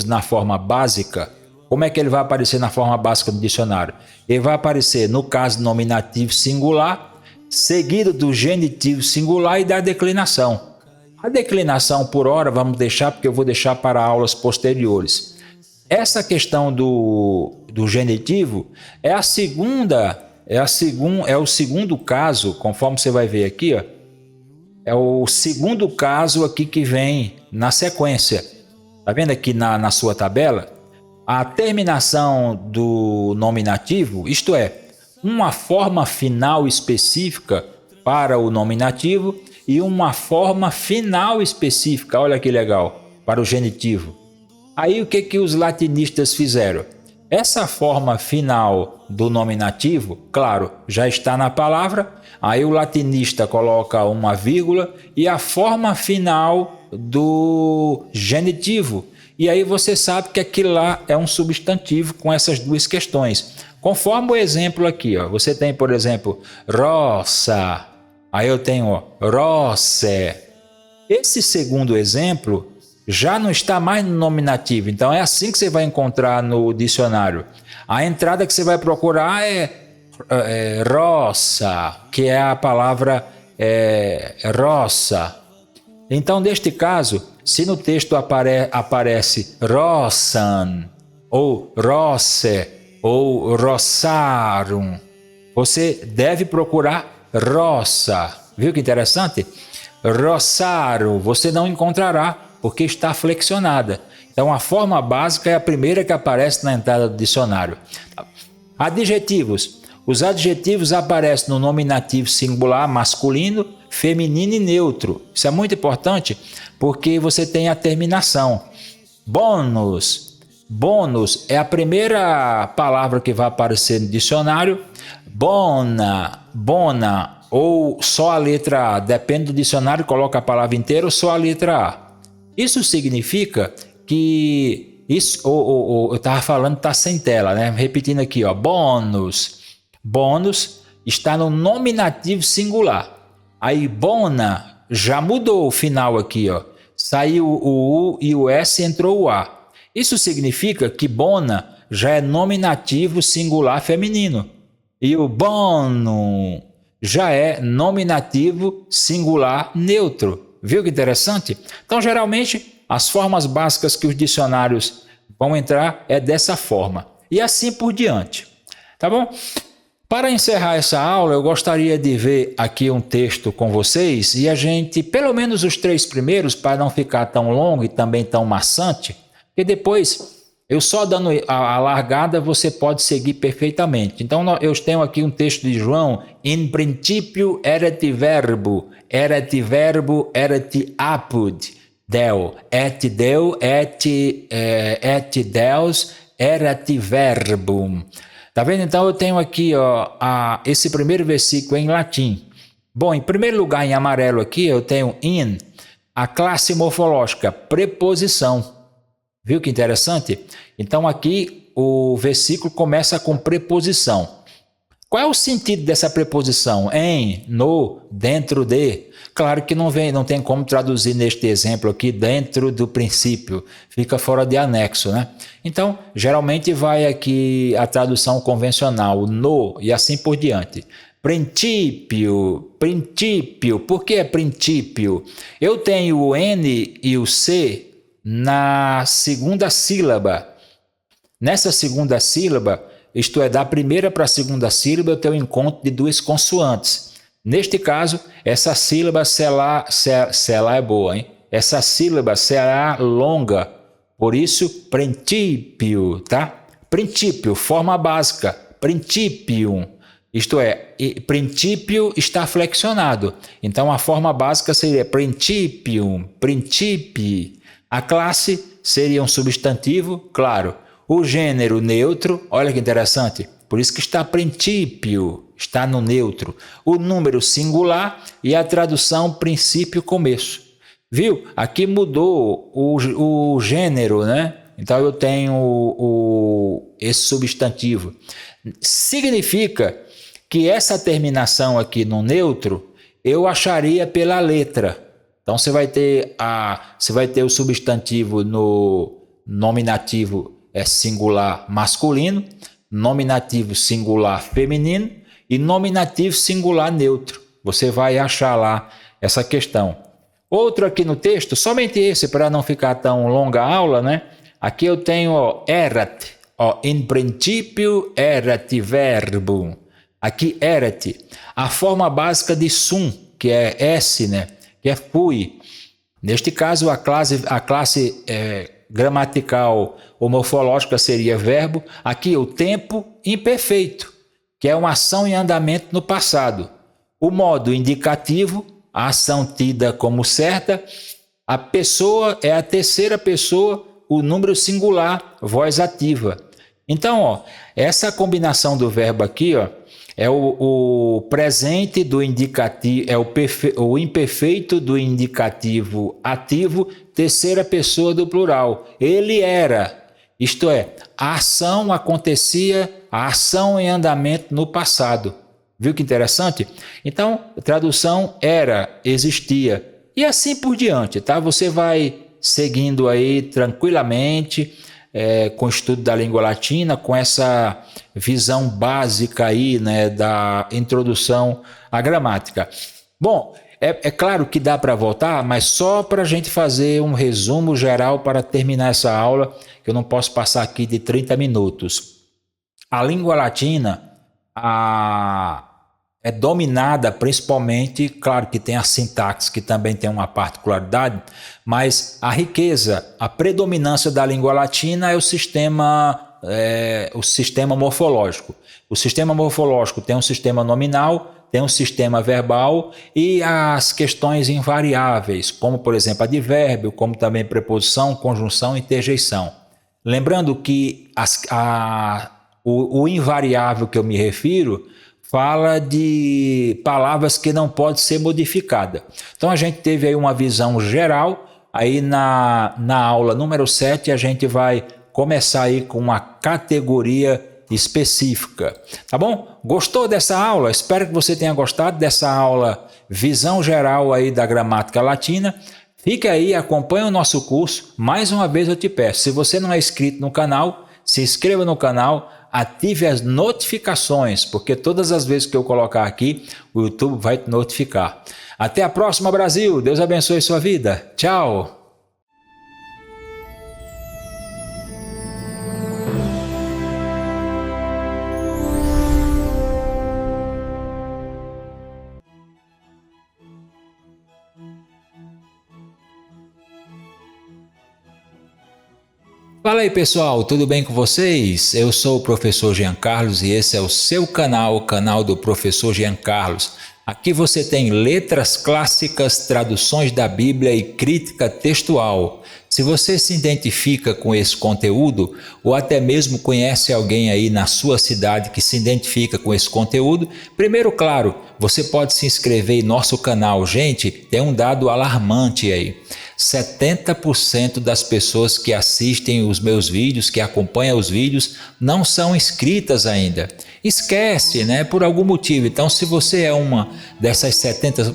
na forma básica, como é que ele vai aparecer na forma básica do dicionário? Ele vai aparecer no caso nominativo singular, seguido do genitivo singular e da declinação. A declinação por hora vamos deixar, porque eu vou deixar para aulas posteriores. Essa questão do genitivo é o segundo caso, conforme você vai ver aqui, ó, é o segundo caso aqui que vem na sequência. Tá vendo aqui na sua tabela? A terminação do nominativo, isto é, uma forma final específica para o nominativo e uma forma final específica, olha que legal, para o genitivo. Aí o que os latinistas fizeram? Essa forma final do nominativo, claro, já está na palavra, aí o latinista coloca uma vírgula e a forma final do genitivo. E aí você sabe que aquilo lá é um substantivo com essas duas questões. Conforme o exemplo aqui, ó, você tem, por exemplo, roça, aí eu tenho ó, roce. Esse segundo exemplo já não está mais no nominativo, então é assim que você vai encontrar no dicionário. A entrada que você vai procurar é roça, que é a palavra roça. Então, neste caso, se no texto aparece roçan, ou roce, ou roçarum, você deve procurar roça. Viu que interessante? Roçarum, você não encontrará, porque está flexionada. Então, a forma básica é a primeira que aparece na entrada do dicionário. Adjetivos. Os adjetivos aparecem no nominativo singular masculino, feminino e neutro. Isso é muito importante porque você tem a terminação. Bônus. Bônus é a primeira palavra que vai aparecer no dicionário. Bona, bona ou só a letra A. Depende do dicionário, coloca a palavra inteira ou só a letra A. Isso significa que isso, eu estava falando, está sem tela, né? Repetindo aqui, ó, bônus. Bônus está no nominativo singular. Aí bona já mudou o final aqui, ó. Saiu o U e o S, entrou o A. Isso significa que bona já é nominativo singular feminino. E o bono já é nominativo singular neutro. Viu que interessante? Então, geralmente, as formas básicas que os dicionários vão entrar é dessa forma. E assim por diante. Tá bom? Para encerrar essa aula, eu gostaria de ver aqui um texto com vocês e a gente, pelo menos os 3 primeiros, para não ficar tão longo e também tão maçante, porque depois, eu só dando a largada, você pode seguir perfeitamente. Então, eu tenho aqui um texto de João, in principio erat verbo erat apud, Deo, et Deo, et Deus, erat verbum. Tá vendo? Então eu tenho aqui ó, esse primeiro versículo em latim. Bom, em primeiro lugar, em amarelo aqui, eu tenho in, a classe morfológica, preposição. Viu que interessante? Então aqui o versículo começa com preposição. Qual é o sentido dessa preposição? Em, no, dentro de. Claro que não tem como traduzir neste exemplo aqui dentro do princípio, fica fora de anexo, né? Então, geralmente vai aqui a tradução convencional, no e assim por diante. Princípio, princípio, por que é princípio? Eu tenho o N e o C na segunda sílaba. Nessa segunda sílaba, isto é, da primeira para a segunda sílaba, eu tenho um encontro de 2 consoantes. Neste caso, essa sílaba será é boa, hein? Essa sílaba será longa, por isso, princípio, tá? Princípio, forma básica, principium. Isto é, princípio está flexionado. Então, a forma básica seria principium, principi. A classe seria um substantivo, claro. O gênero neutro, olha que interessante, por isso que está princípio, está no neutro. O número singular e a tradução princípio começo. Viu? Aqui mudou o gênero, né? Então eu tenho esse substantivo. Significa que essa terminação aqui no neutro eu acharia pela letra. Então você vai ter o substantivo no nominativo singular masculino, nominativo singular feminino e nominativo singular neutro. Você vai achar lá essa questão. Outro aqui no texto, somente esse para não ficar tão longa a aula, né? Aqui eu tenho erat, in principio erat verbum. Aqui erat, a forma básica de sum, que é S, né? Que é fui. Neste caso, a classe gramatical ou morfológica seria verbo. Aqui o tempo imperfeito, que é uma ação em andamento no passado. O modo indicativo, a ação tida como certa. A pessoa é a terceira pessoa o número singular, voz ativa. Então, ó, essa combinação do verbo aqui, ó, é o presente do indicativo, é o imperfeito do indicativo ativo, terceira pessoa do plural. Ele era, isto é, a ação acontecia, a ação em andamento no passado. Viu que interessante? Então, a tradução era, existia. E assim por diante, tá? Você vai seguindo aí tranquilamente, com o estudo da língua latina, com essa visão básica aí, né, da introdução à gramática. Bom, é claro que dá para voltar, mas só para a gente fazer um resumo geral para terminar essa aula, que eu não posso passar aqui de 30 minutos. A língua latina é dominada principalmente, claro que tem a sintaxe, que também tem uma particularidade, mas a riqueza, a predominância da língua latina é o sistema morfológico. O sistema morfológico tem um sistema nominal, tem um sistema verbal e as questões invariáveis, como por exemplo advérbio, como também preposição, conjunção e interjeição. Lembrando que o invariável que eu me refiro fala de palavras que não podem ser modificadas. Então a gente teve aí uma visão geral, aí na aula número 7 a gente vai começar aí com uma categoria específica, tá bom? Gostou dessa aula? Espero que você tenha gostado dessa aula visão geral aí da gramática latina. Fique aí, acompanhe o nosso curso. Mais uma vez eu te peço, se você não é inscrito no canal, se inscreva no canal, ative as notificações, porque todas as vezes que eu colocar aqui, o YouTube vai te notificar. Até a próxima, Brasil! Deus abençoe sua vida. Tchau! Fala aí pessoal, tudo bem com vocês? Eu sou o professor Jean Carlos e esse é o seu canal, o canal do professor Jean Carlos. Aqui você tem letras clássicas, traduções da Bíblia e crítica textual. Se você se identifica com esse conteúdo ou até mesmo conhece alguém aí na sua cidade que se identifica com esse conteúdo, primeiro, claro, você pode se inscrever em nosso canal. Gente, tem um dado alarmante aí. 70% das pessoas que assistem os meus vídeos, que acompanham os vídeos, não são inscritas ainda. Esquece, né? Por algum motivo. Então, se você é uma dessas 70%,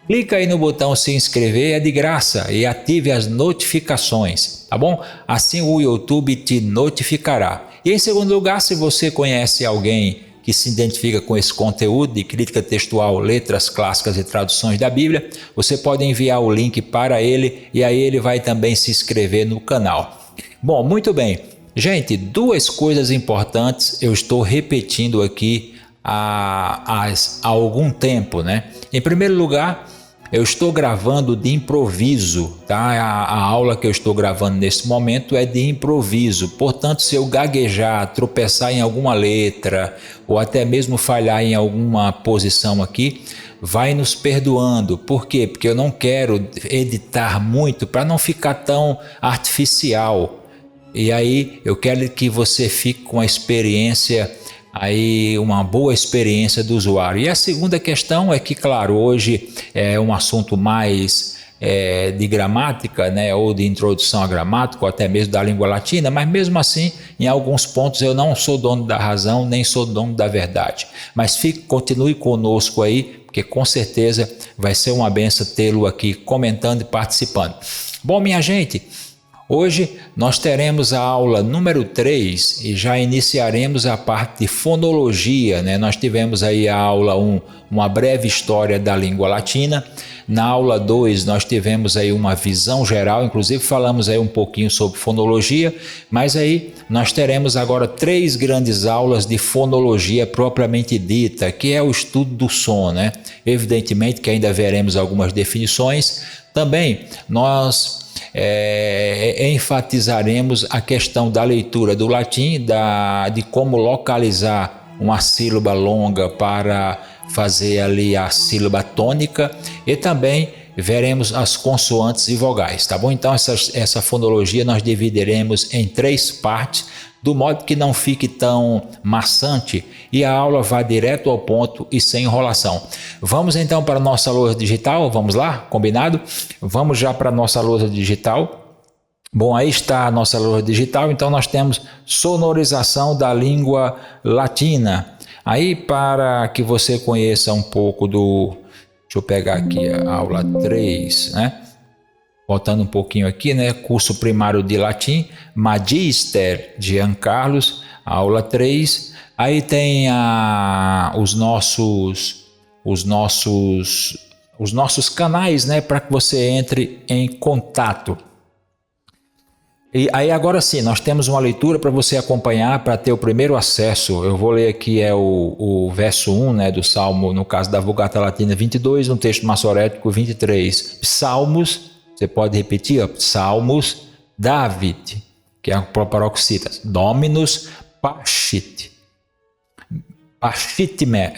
clica aí no botão se inscrever, é de graça, e ative as notificações, tá bom? Assim o YouTube te notificará. E em segundo lugar, se você conhece alguém que se identifica com esse conteúdo de crítica textual, letras clássicas e traduções da Bíblia, você pode enviar o link para ele e aí ele vai também se inscrever no canal. Bom, muito bem. Gente, duas coisas importantes eu estou repetindo aqui há algum tempo, né? Em primeiro lugar, eu estou gravando de improviso, tá? A aula que eu estou gravando nesse momento é de improviso, portanto, se eu gaguejar, tropeçar em alguma letra ou até mesmo falhar em alguma posição aqui, vai nos perdoando. Por quê? Porque eu não quero editar muito para não ficar tão artificial. E aí eu quero que você fique com a experiência aí, uma boa experiência do usuário. E a segunda questão é que, claro, hoje é um assunto mais de gramática, né, ou de introdução à gramática, ou até mesmo da língua latina, mas mesmo assim, em alguns pontos eu não sou dono da razão, nem sou dono da verdade. Mas continue conosco aí, porque com certeza vai ser uma benção tê-lo aqui comentando e participando. Bom, minha gente, hoje nós teremos a aula número 3 e já iniciaremos a parte de fonologia, né? Nós tivemos aí a aula 1, uma breve história da língua latina. Na aula 2 nós tivemos aí uma visão geral, inclusive falamos aí um pouquinho sobre fonologia, mas aí nós teremos agora 3 grandes aulas de fonologia propriamente dita, que é o estudo do som, né? Evidentemente que ainda veremos algumas definições. Também nós enfatizaremos a questão da leitura do latim, de como localizar uma sílaba longa para fazer ali a sílaba tônica, e também veremos as consoantes e vogais, tá bom? Então essa fonologia nós dividiremos em 3 partes, do modo que não fique tão maçante e a aula vá direto ao ponto e sem enrolação. Vamos então para a nossa lousa digital, vamos lá? Combinado? Vamos já para a nossa lousa digital. Bom, aí está a nossa lousa digital, então nós temos sonorização da língua latina. Aí, para que você conheça um pouco deixa eu pegar aqui a aula 3, né? Voltando um pouquinho aqui, né? Curso primário de latim, Magister Giancarlos, aula 3. Aí tem os nossos canais, né? Para que você entre em contato. E aí agora sim, nós temos uma leitura para você acompanhar, para ter o primeiro acesso. Eu vou ler aqui o verso 1, né, do Salmo, no caso da Vulgata Latina 22, no texto massorético 23. Salmos, você pode repetir, ó, Salmos, David, que é a paroxita, Dominus Pacit, Pacitme,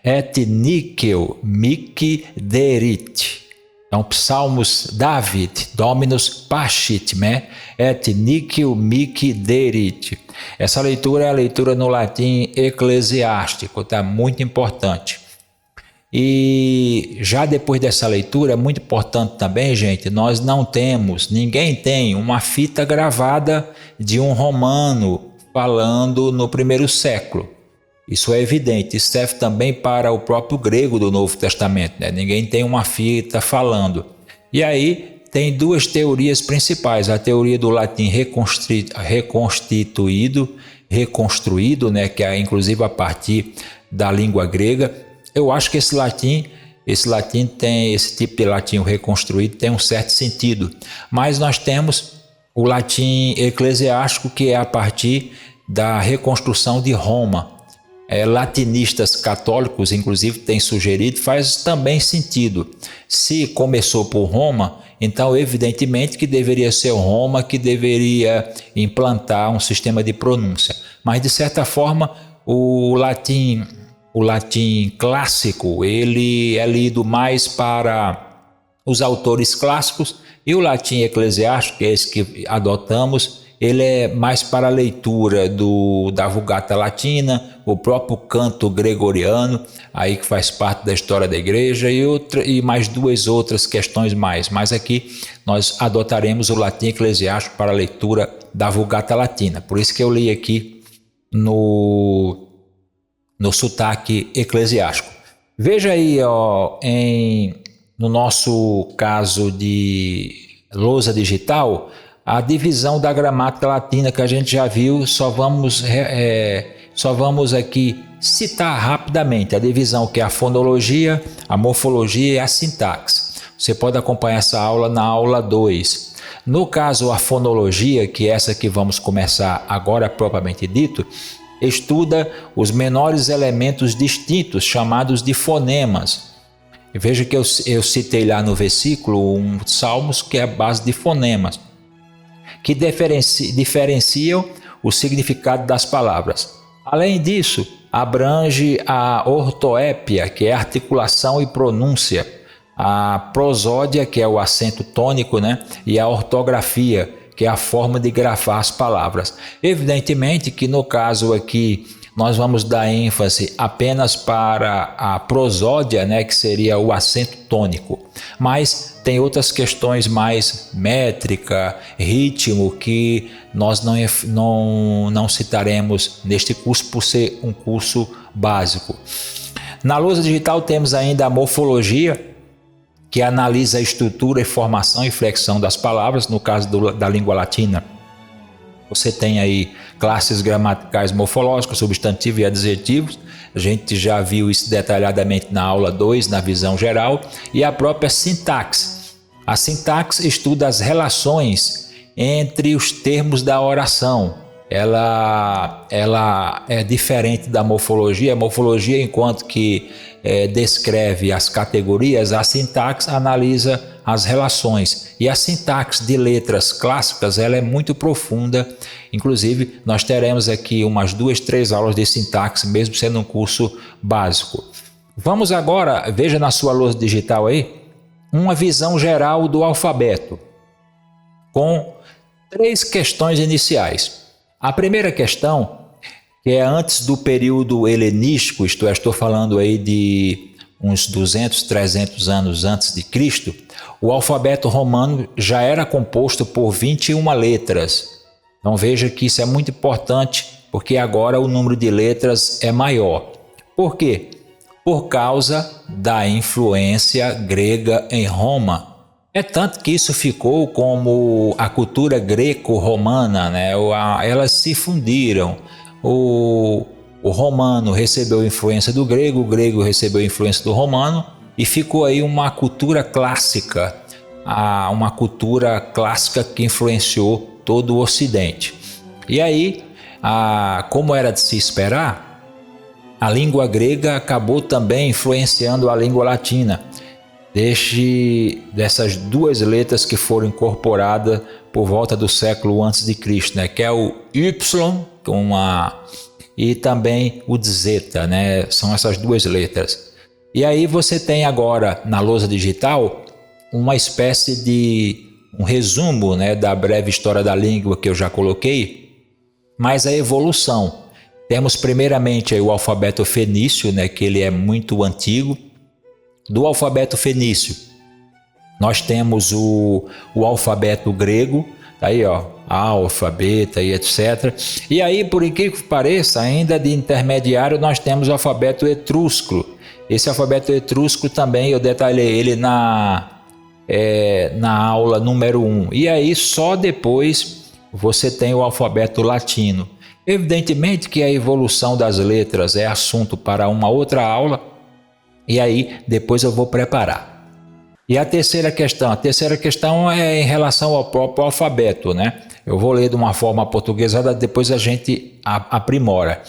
et Nickel Mic Derit. Então, Psalmos David, Dominus Pacitme, et Nickel Mic Derit. Essa leitura é a leitura no latim eclesiástico, tá? Muito importante. E já depois dessa leitura, é muito importante também, gente, nós não temos, ninguém tem uma fita gravada de um romano falando no primeiro século. Isso é evidente, isso serve também para o próprio grego do Novo Testamento, né? Ninguém tem uma fita falando. E aí tem 2 teorias principais, a teoria do latim reconstruído, né? Que é inclusive a partir da língua grega. Eu acho que esse tipo de latim reconstruído tem um certo sentido, mas nós temos o latim eclesiástico, que é a partir da reconstrução de Roma. Latinistas católicos, inclusive, têm sugerido, faz também sentido. Se começou por Roma, então evidentemente que deveria ser Roma que deveria implantar um sistema de pronúncia. Mas, de certa forma, o latim clássico, ele é lido mais para os autores clássicos, e o latim eclesiástico, que é esse que adotamos, ele é mais para a leitura da Vulgata Latina, o próprio canto gregoriano, aí que faz parte da história da igreja, e mais 2 outras questões mais. Mas aqui nós adotaremos o latim eclesiástico para a leitura da Vulgata Latina. Por isso que eu li aqui no sotaque eclesiástico. Veja aí, ó, no nosso caso de lousa digital, a divisão da gramática latina que a gente já viu, só vamos aqui citar rapidamente a divisão, que é a fonologia, a morfologia e a sintaxe. Você pode acompanhar essa aula na aula 2. No caso, a fonologia, que é essa que vamos começar agora propriamente dito, estuda os menores elementos distintos, chamados de fonemas. Veja que eu citei lá no versículo Salmos, que é a base de fonemas, que diferenciam o significado das palavras. Além disso, abrange a ortoépia, que é a articulação e pronúncia, a prosódia, que é o acento tônico, né? E a ortografia, que é a forma de grafar as palavras. Evidentemente que no caso aqui nós vamos dar ênfase apenas para a prosódia, né, que seria o acento tônico. Mas tem outras questões mais métrica, ritmo, que nós não citaremos neste curso por ser um curso básico. Na lousa digital temos ainda a morfologia, que analisa a estrutura, formação e flexão das palavras, no caso da língua latina. Você tem aí classes gramaticais morfológicas, substantivos e adjetivos. A gente já viu isso detalhadamente na aula 2, na visão geral. E a própria sintaxe. A sintaxe estuda as relações entre os termos da oração. Ela é diferente da morfologia. A morfologia, enquanto que descreve as categorias, a sintaxe analisa as relações. E a sintaxe de letras clássicas, ela é muito profunda. Inclusive, nós teremos aqui umas 2, 3 aulas de sintaxe, mesmo sendo um curso básico. Vamos agora, veja na sua lousa digital aí, uma visão geral do alfabeto, com 3 questões iniciais. A primeira questão, que é antes do período helenístico, isto é, estou falando aí de uns 200, 300 anos antes de Cristo, o alfabeto romano já era composto por 21 letras. Então veja que isso é muito importante, porque agora o número de letras é maior. Por quê? Por causa da influência grega em Roma. É tanto que isso ficou como a cultura greco-romana, né? Elas se fundiram. O romano recebeu influência do grego, o grego recebeu influência do romano e ficou aí uma cultura clássica, uma cultura clássica que influenciou todo o Ocidente. E aí, como era de se esperar, a língua grega acabou também influenciando a língua latina, dessas 2 letras que foram incorporadas por volta do século antes de Cristo, né? Que é o Y e também o zeta, né? São essas 2 letras. E aí você tem agora na lousa digital uma espécie de um resumo, né, da breve história da língua que eu já coloquei, mas a evolução. Temos primeiramente aí o alfabeto fenício, né, que ele é muito antigo. Do alfabeto fenício, nós temos o alfabeto grego, tá aí ó, alfa, beta e etc. E aí, por incrível que pareça, ainda de intermediário, nós temos o alfabeto etrusco. Esse alfabeto etrusco também eu detalhei ele na aula número 1. E aí só depois você tem o alfabeto latino. Evidentemente que a evolução das letras é assunto para uma outra aula, e aí depois eu vou preparar. E a terceira questão é em relação ao próprio alfabeto, né? Eu vou ler de uma forma portuguesada, depois a gente aprimora.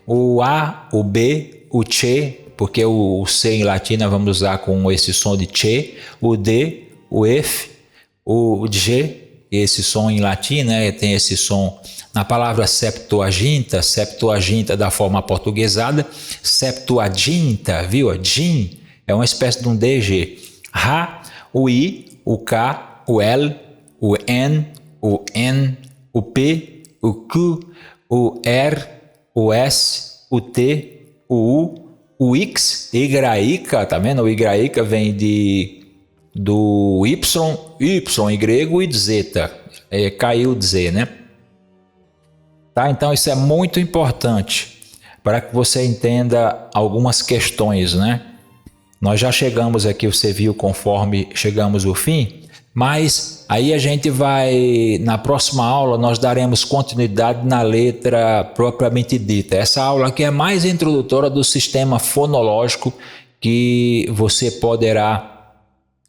O A, o B, o C, porque o C em latim nós vamos usar com esse som de C, o D, o F, o G, esse som em latim, né? Tem esse som na palavra Septuaginta da forma portuguesada, Septuaginta, viu? Gin é uma espécie de um DG. Ra, o I, o K, o L, o N, o P, o Q, o R, o S, o T, o U, o X, Igraíca, tá vendo? O Igraíca vem do Y em grego e de zeta, caiu de Z, né? Tá? Então isso é muito importante para que você entenda algumas questões, né? Nós já chegamos aqui, você viu conforme chegamos ao fim, mas aí a gente vai, na próxima aula, nós daremos continuidade na letra propriamente dita. Essa aula aqui é mais introdutória do sistema fonológico que você poderá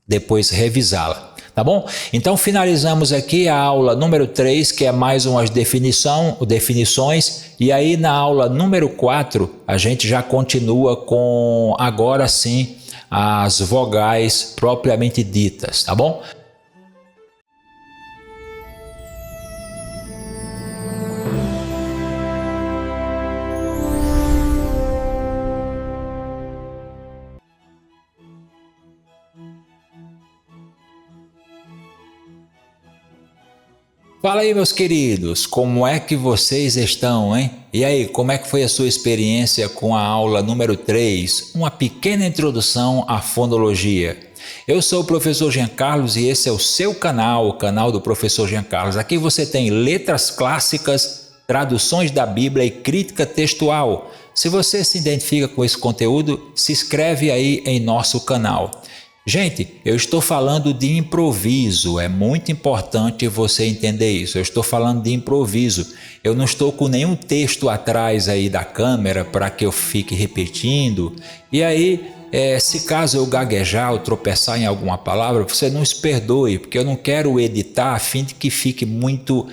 depois revisá-la. Tá bom? Então finalizamos aqui a aula número 3, que é mais umas definições, e aí na aula número 4 a gente já continua com, agora sim, as vogais propriamente ditas, tá bom? Fala aí, meus queridos, como é que vocês estão, hein? E aí, como é que foi a sua experiência com a aula número 3, uma pequena introdução à fonologia? Eu sou o professor Jean Carlos e esse é o seu canal, o canal do professor Jean Carlos. Aqui você tem letras clássicas, traduções da Bíblia e crítica textual. Se você se identifica com esse conteúdo, se inscreve aí em nosso canal. Gente, eu estou falando de improviso, é muito importante você entender isso. Eu estou falando de improviso. Eu não estou com nenhum texto atrás aí da câmera para que eu fique repetindo. E aí, se caso eu gaguejar ou tropeçar em alguma palavra, você não se perdoe, porque eu não quero editar a fim de que fique muito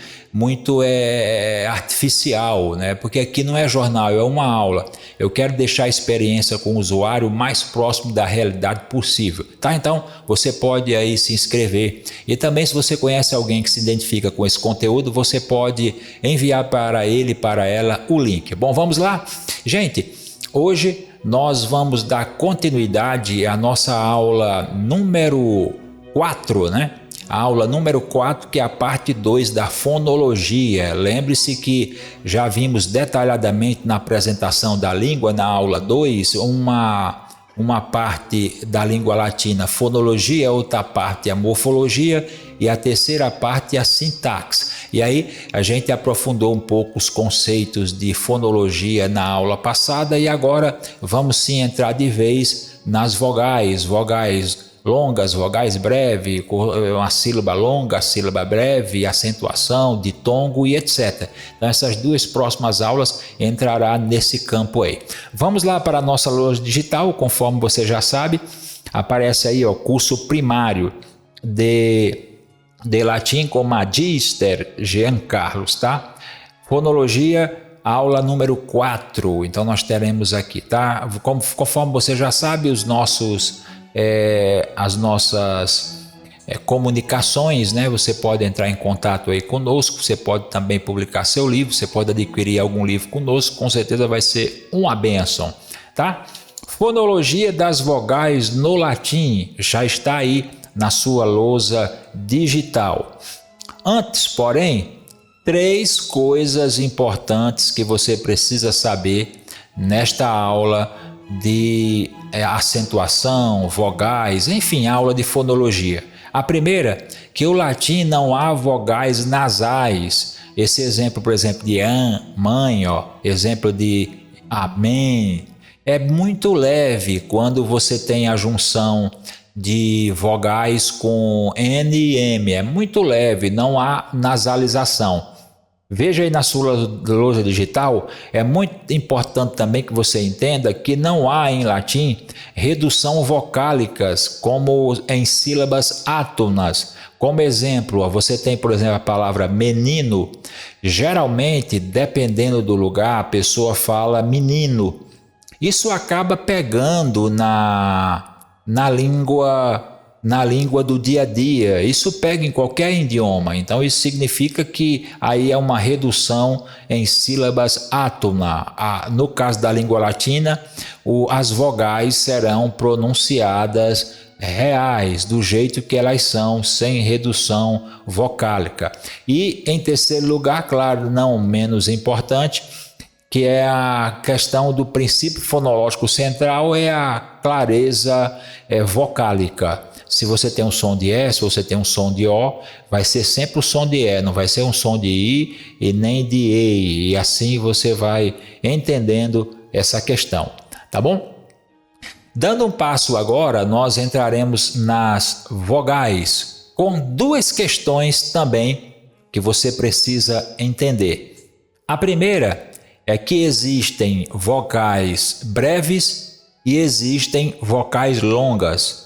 artificial, né? Porque aqui não é jornal, é uma aula. Eu quero deixar a experiência com o usuário o mais próximo da realidade possível, tá? Então, você pode aí se inscrever. E também, se você conhece alguém que se identifica com esse conteúdo, você pode enviar para ele, para ela, o link. Bom, vamos lá? Gente, hoje nós vamos dar continuidade à nossa aula número 4, né? A aula número 4, que é a parte 2 da fonologia. Lembre-se que já vimos detalhadamente na apresentação da língua, na aula 2, uma parte da língua latina, fonologia, outra parte a morfologia e a terceira parte a sintaxe. E aí a gente aprofundou um pouco os conceitos de fonologia na aula passada e agora vamos sim entrar de vez nas vogais longas, vogais breves, uma sílaba longa, sílaba breve, acentuação, ditongo e etc. Então essas duas próximas aulas entrará nesse campo aí. Vamos lá para a nossa lousa digital, conforme você já sabe, aparece aí o curso primário de latim com Magister Jean Carlos, tá? Fonologia, aula número 4, então nós teremos aqui, tá? Conforme você já sabe, as nossas comunicações, né? Você pode entrar em contato aí conosco, você pode também publicar seu livro, você pode adquirir algum livro conosco, com certeza vai ser uma bênção, tá? Fonologia das vogais no latim já está aí na sua lousa digital. Antes, porém, 3 coisas importantes que você precisa saber nesta aula de acentuação, vogais, enfim, aula de fonologia. A primeira, que o latim não há vogais nasais. Esse exemplo, por exemplo, de mãe, exemplo de amém, é muito leve quando você tem a junção de vogais com N e M, é muito leve, não há nasalização. Veja aí na sua lousa digital, é muito importante também que você entenda que não há em latim redução vocálicas como em sílabas átonas. Como exemplo, você tem, por exemplo, a palavra menino. Geralmente, dependendo do lugar, a pessoa fala menino. Isso acaba pegando na língua do dia a dia, isso pega em qualquer idioma, então isso significa que aí é uma redução em sílabas átona. No caso da língua latina, as vogais serão pronunciadas reais, do jeito que elas são, sem redução vocálica. E em terceiro lugar, claro, não menos importante, que é a questão do princípio fonológico central, é a clareza vocálica. Se você tem um som de E, se você tem um som de O, vai ser sempre o som de E, não vai ser um som de I e nem de E. E assim você vai entendendo essa questão, tá bom? Dando um passo agora, nós entraremos nas vogais, com 2 questões também que você precisa entender. A primeira é que existem vogais breves e existem vogais longas.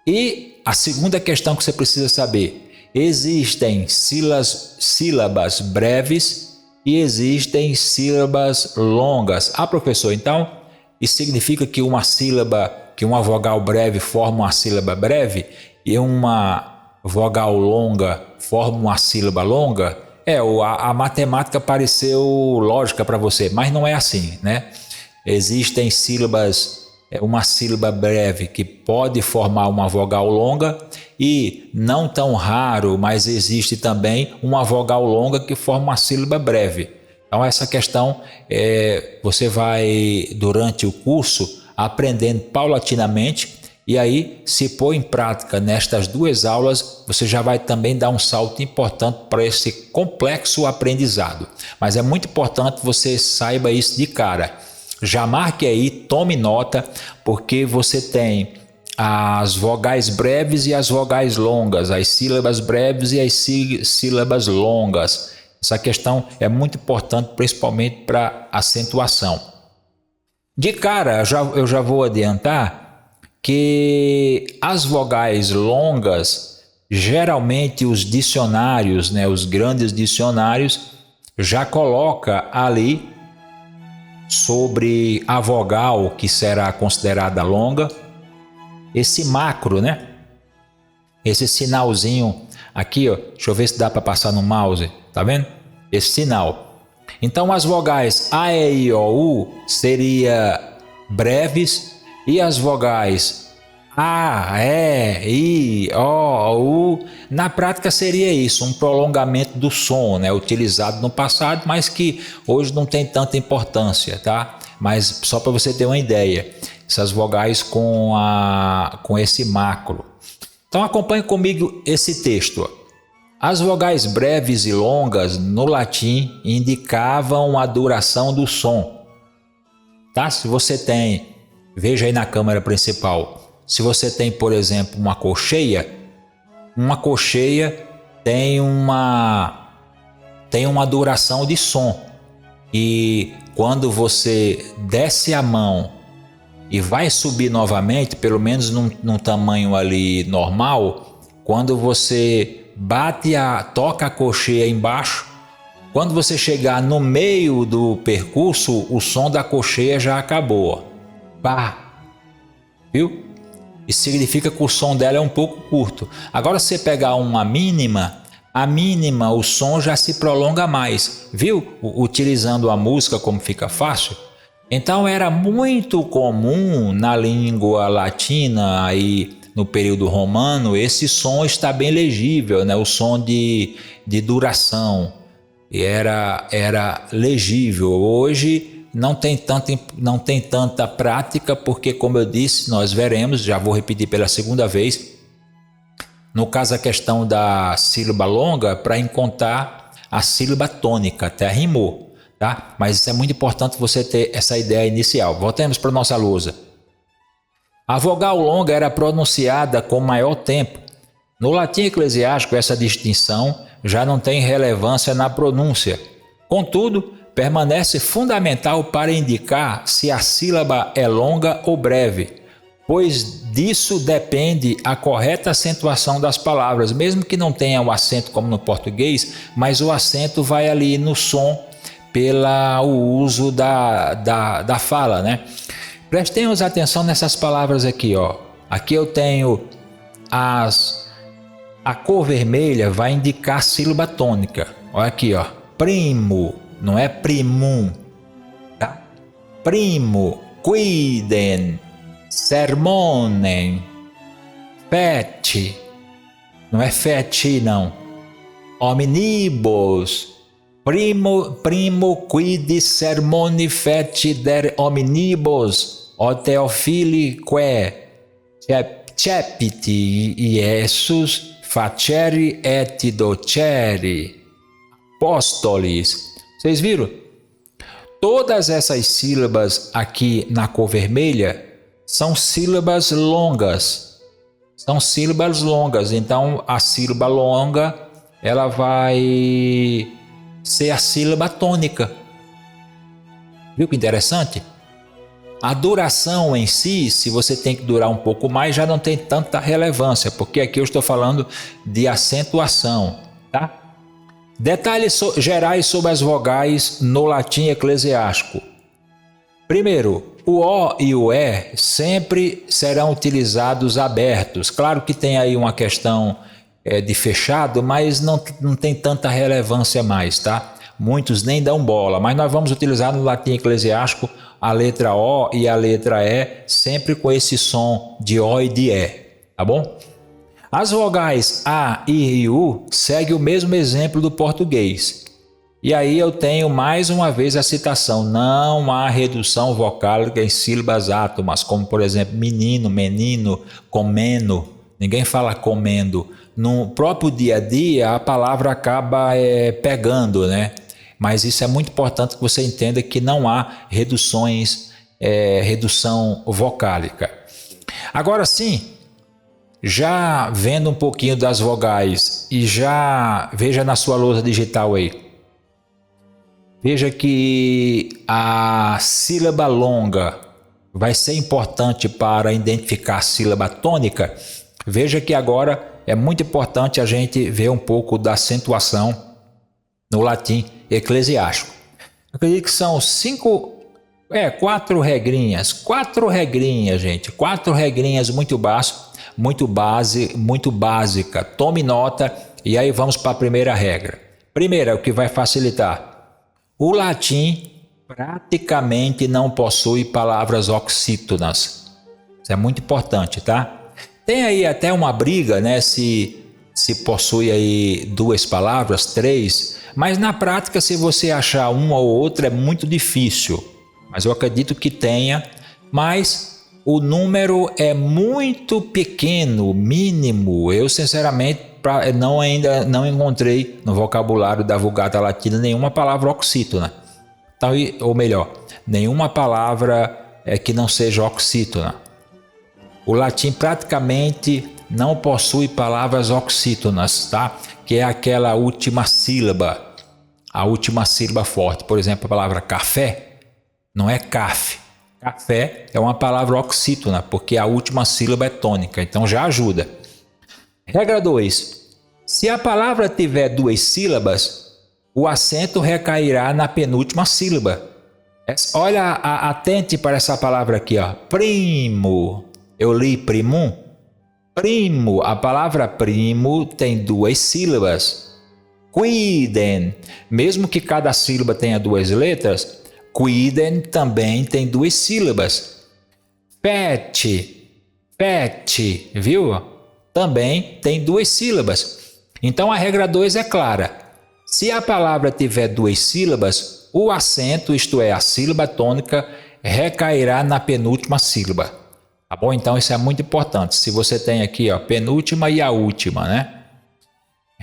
E a segunda questão que você precisa saber, existem sílabas breves e existem sílabas longas. Professor, então isso significa que uma vogal breve forma uma sílaba breve e uma vogal longa forma uma sílaba longa? A matemática pareceu lógica para você, mas não é assim, né? Existem uma sílaba breve que pode formar uma vogal longa e não tão raro, mas existe também uma vogal longa que forma uma sílaba breve. Então essa questão você vai durante o curso aprendendo paulatinamente e aí se pôr em prática nestas 2 aulas, você já vai também dar um salto importante para esse complexo aprendizado. Mas é muito importante que você saiba isso de cara. Já marque aí, tome nota, porque você tem as vogais breves e as vogais longas, as sílabas breves e as sílabas longas. Essa questão é muito importante, principalmente para acentuação. De cara, eu já vou adiantar que as vogais longas, geralmente os dicionários, né, os grandes dicionários, já coloca ali sobre a vogal que será considerada longa, esse macro, né? Esse sinalzinho aqui, deixa eu ver se dá para passar no mouse, tá vendo? Esse sinal. Então as vogais A, E, I, O, U seria breves e as vogais A, E, I, O, U. Na prática seria isso, um prolongamento do som, né, utilizado no passado, mas que hoje não tem tanta importância, tá? Mas só para você ter uma ideia, essas vogais com esse macro. Então acompanhe comigo esse texto. As vogais breves e longas no latim indicavam a duração do som. Tá? Se você tem, veja aí na câmera principal, se você tem, por exemplo, uma cocheia tem uma duração de som. E quando você desce a mão e vai subir novamente, pelo menos num tamanho ali normal, quando você toca a cocheia embaixo, quando você chegar no meio do percurso, o som da cocheia já acabou. Pá! Viu? Isso significa que o som dela é um pouco curto. Agora, se você pegar uma mínima, o som já se prolonga mais. Viu? Utilizando a música como fica fácil. Então era muito comum na língua latina aí no período romano esse som está bem legível, né? O som de duração era legível. Hoje não tem tanta prática porque, como eu disse, nós veremos, já vou repetir pela segunda vez, no caso a questão da sílaba longa para encontrar a sílaba tônica, até rimou. Tá? Mas isso é muito importante você ter essa ideia inicial. Voltemos para a nossa lousa. A vogal longa era pronunciada com maior tempo. No latim eclesiástico, essa distinção já não tem relevância na pronúncia. Contudo, permanece fundamental para indicar se a sílaba é longa ou breve, pois disso depende a correta acentuação das palavras, mesmo que não tenha o acento como no português, mas o acento vai ali no som pelo uso da fala, né? Prestemos atenção nessas palavras aqui, ó. Aqui eu tenho a cor vermelha vai indicar sílaba tônica. Olha aqui, ó. Primo, não é primum, tá? Primo, quidem, sermonem, fete, não é feti não. Omnibus, primo quid sermoni fecider omnibus, o Theophili cepiti Iesus faceri et doceri apostolis. Vocês viram? Todas essas sílabas aqui na cor vermelha são sílabas longas. Então a sílaba longa ela vai ser a sílaba tônica. Viu que interessante? A duração em si, se você tem que durar um pouco mais, já não tem tanta relevância, porque aqui eu estou falando de acentuação, tá? Detalhes gerais sobre as vogais no latim eclesiástico. Primeiro, o O e o E sempre serão utilizados abertos. Claro que tem aí uma questão de fechado, mas não tem tanta relevância mais, tá? Muitos nem dão bola, mas nós vamos utilizar no latim eclesiástico a letra O e a letra E, sempre com esse som de O e de E, tá bom? As vogais A, I e U seguem o mesmo exemplo do português. E aí eu tenho mais uma vez a citação: não há redução vocálica em sílabas átomas, como por exemplo menino, menino, comendo. Ninguém fala comendo. No próprio dia a dia a palavra acaba pegando, né? Mas isso é muito importante que você entenda que não há redução vocálica. Agora sim, já vendo um pouquinho das vogais e já veja na sua lousa digital aí. Veja que a sílaba longa vai ser importante para identificar a sílaba tônica. Veja que agora é muito importante a gente ver um pouco da acentuação no latim eclesiástico. Eu acredito que são 4 regrinhas. 4 regrinhas, gente. 4 regrinhas muito básica. Tome nota e aí vamos para a primeira regra. Primeira, o que vai facilitar. O latim praticamente não possui palavras oxítonas. Isso é muito importante, tá? Tem aí até uma briga, né, se possui aí 2 palavras, 3, mas na prática, se você achar uma ou outra, é muito difícil. Mas eu acredito que tenha, mas o número é muito pequeno, mínimo. Eu, sinceramente, ainda não encontrei no vocabulário da Vulgata Latina nenhuma palavra oxítona. Então, ou melhor, nenhuma palavra que não seja oxítona. O latim praticamente não possui palavras oxítonas, tá? Que é aquela última sílaba, a última sílaba forte. Por exemplo, a palavra café não é caf. Café é uma palavra oxítona, porque a última sílaba é tônica, então já ajuda. Regra 2. Se a palavra tiver 2 sílabas, o acento recairá na penúltima sílaba. Olha, atente para essa palavra aqui, ó. Primo. Eu li primum. Primo, a palavra primo tem 2 sílabas. Cuidem, mesmo que cada sílaba tenha 2 letras, cuidem também tem 2 sílabas. Pet, viu? Também tem 2 sílabas. Então a regra 2 é clara. Se a palavra tiver 2 sílabas, o acento, isto é, a sílaba tônica, recairá na penúltima sílaba. Tá bom? Então isso é muito importante. Se você tem aqui, ó, penúltima e a última, né?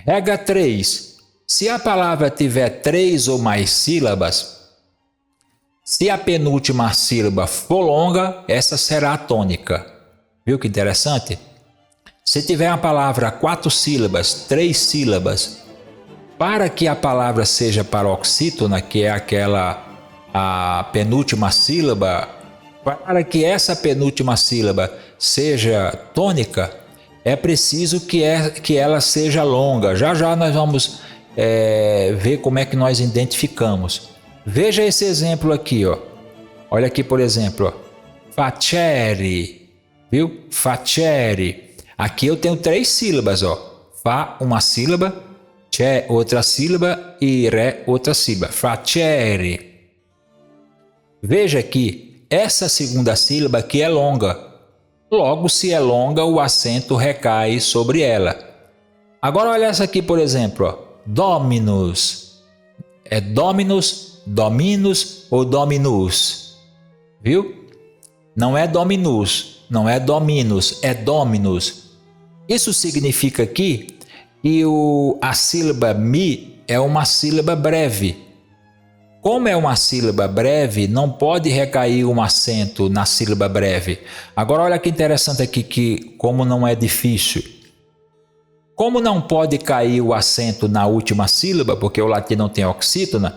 Regra 3. Se a palavra tiver 3 ou mais sílabas, se a penúltima sílaba for longa, essa será a tônica. Viu que interessante? Se tiver uma palavra 4 sílabas, 3 sílabas, para que a palavra seja paroxítona, que é a penúltima sílaba, para que essa penúltima sílaba seja tônica, é preciso que ela seja longa. Já já nós vamos ver como é que nós identificamos. Veja esse exemplo aqui, ó. Olha aqui, por exemplo, ó. Facere, viu? Facere. Aqui eu tenho 3 sílabas, ó. Fa, uma sílaba, ce, outra sílaba e re, outra sílaba. Facere. Veja aqui. Essa segunda sílaba aqui é longa. Logo, se é longa, o acento recai sobre ela. Agora olha essa aqui, por exemplo, ó. Dominus. É dominus, dominus ou dominus? Viu? Não é dominus, não é dominus, é dominus. Isso significa aqui que a sílaba mi é uma sílaba breve. Como é uma sílaba breve, não pode recair um acento na sílaba breve. Agora olha que interessante aqui, que como não é difícil. Como não pode cair o acento na última sílaba, porque o latim não tem oxítona,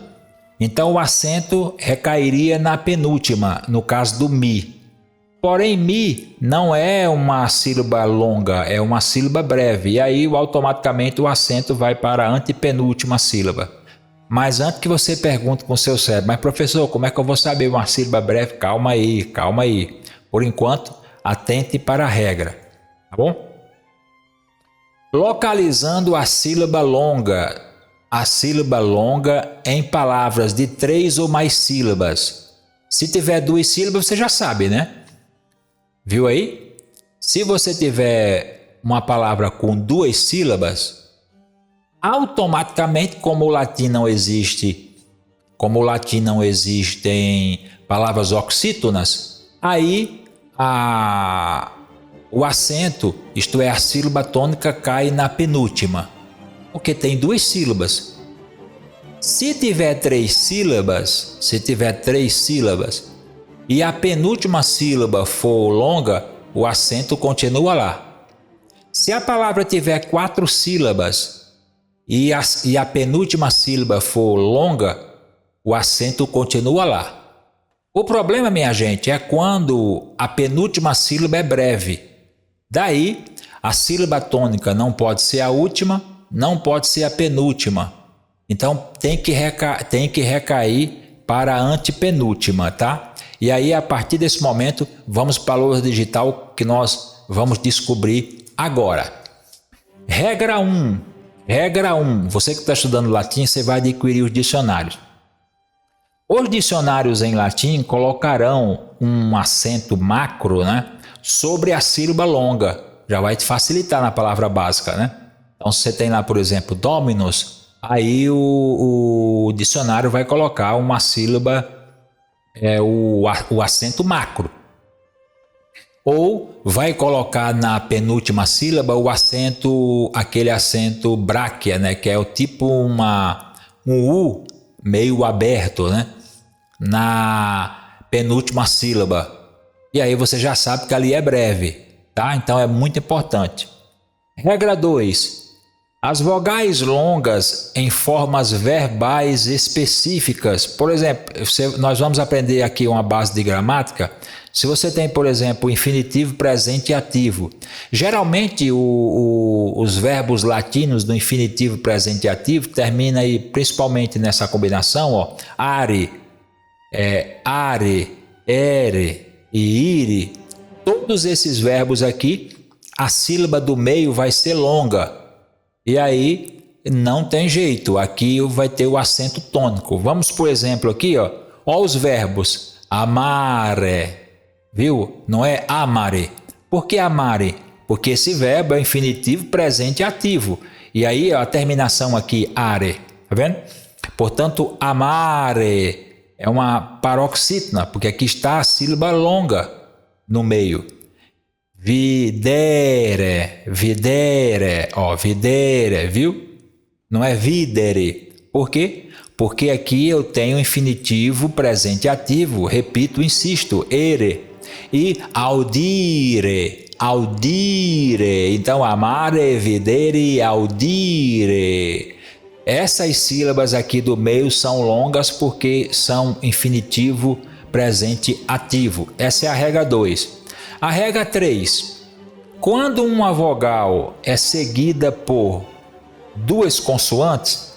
então o acento recairia na penúltima, no caso do mi. Porém, mi não é uma sílaba longa, é uma sílaba breve, e aí automaticamente o acento vai para a antepenúltima sílaba. Mas antes que você pergunte com o seu cérebro, mas professor, como é que eu vou saber uma sílaba breve? Calma aí, calma aí. Por enquanto, atente para a regra, tá bom? Localizando a sílaba longa em palavras de 3 ou mais sílabas. Se tiver 2 sílabas, você já sabe, né? Viu aí? Se você tiver uma palavra com 2 sílabas, automaticamente, como o latim não existem palavras oxítonas, aí o acento, isto é, a sílaba tônica, cai na penúltima, porque tem 2 sílabas. Se tiver 3 sílabas e a penúltima sílaba for longa, o acento continua lá. Se a palavra tiver 4 sílabas e a penúltima sílaba for longa, o acento continua lá. O problema, minha gente, é quando a penúltima sílaba é breve. Daí, a sílaba tônica não pode ser a última, não pode ser a penúltima. Então, tem que recair para a antepenúltima, tá? E aí, a partir desse momento, vamos para a lousa digital que nós vamos descobrir agora. Regra 1. Você que está estudando latim, você vai adquirir os dicionários. Os dicionários em latim colocarão um acento macro, né, sobre a sílaba longa. Já vai te facilitar na palavra básica, né? Então, se você tem lá, por exemplo, dominus, aí o dicionário vai colocar uma sílaba, o acento macro. Ou vai colocar na penúltima sílaba o acento, aquele acento bráquea, né? Que é o tipo um U meio aberto, né? Na penúltima sílaba. E aí você já sabe que ali é breve, tá? Então é muito importante. Regra 2. As vogais longas em formas verbais específicas. Por exemplo, nós vamos aprender aqui uma base de gramática. Se você tem, por exemplo, o infinitivo presente e ativo. Geralmente os verbos latinos do infinitivo presente e ativo terminam aí principalmente nessa combinação, ó, are, ere e ire. Todos esses verbos aqui, a sílaba do meio vai ser longa. E aí não tem jeito, aqui vai ter o acento tônico. Vamos, por exemplo, aqui, ó os verbos amare, viu? Não é amare. Por que amare? Porque esse verbo é infinitivo presente e ativo. E aí a terminação aqui, are, tá vendo? Portanto, amare é uma paroxítona, porque aqui está a sílaba longa no meio. Videre, videre, viu? Não é videre. Por quê? Porque aqui eu tenho infinitivo presente ativo, repito, insisto, ere. E audire. Então, amare, videre, audire. Essas sílabas aqui do meio são longas porque são infinitivo presente ativo. Essa é a regra 2. A regra 3, quando uma vogal é seguida por duas consoantes,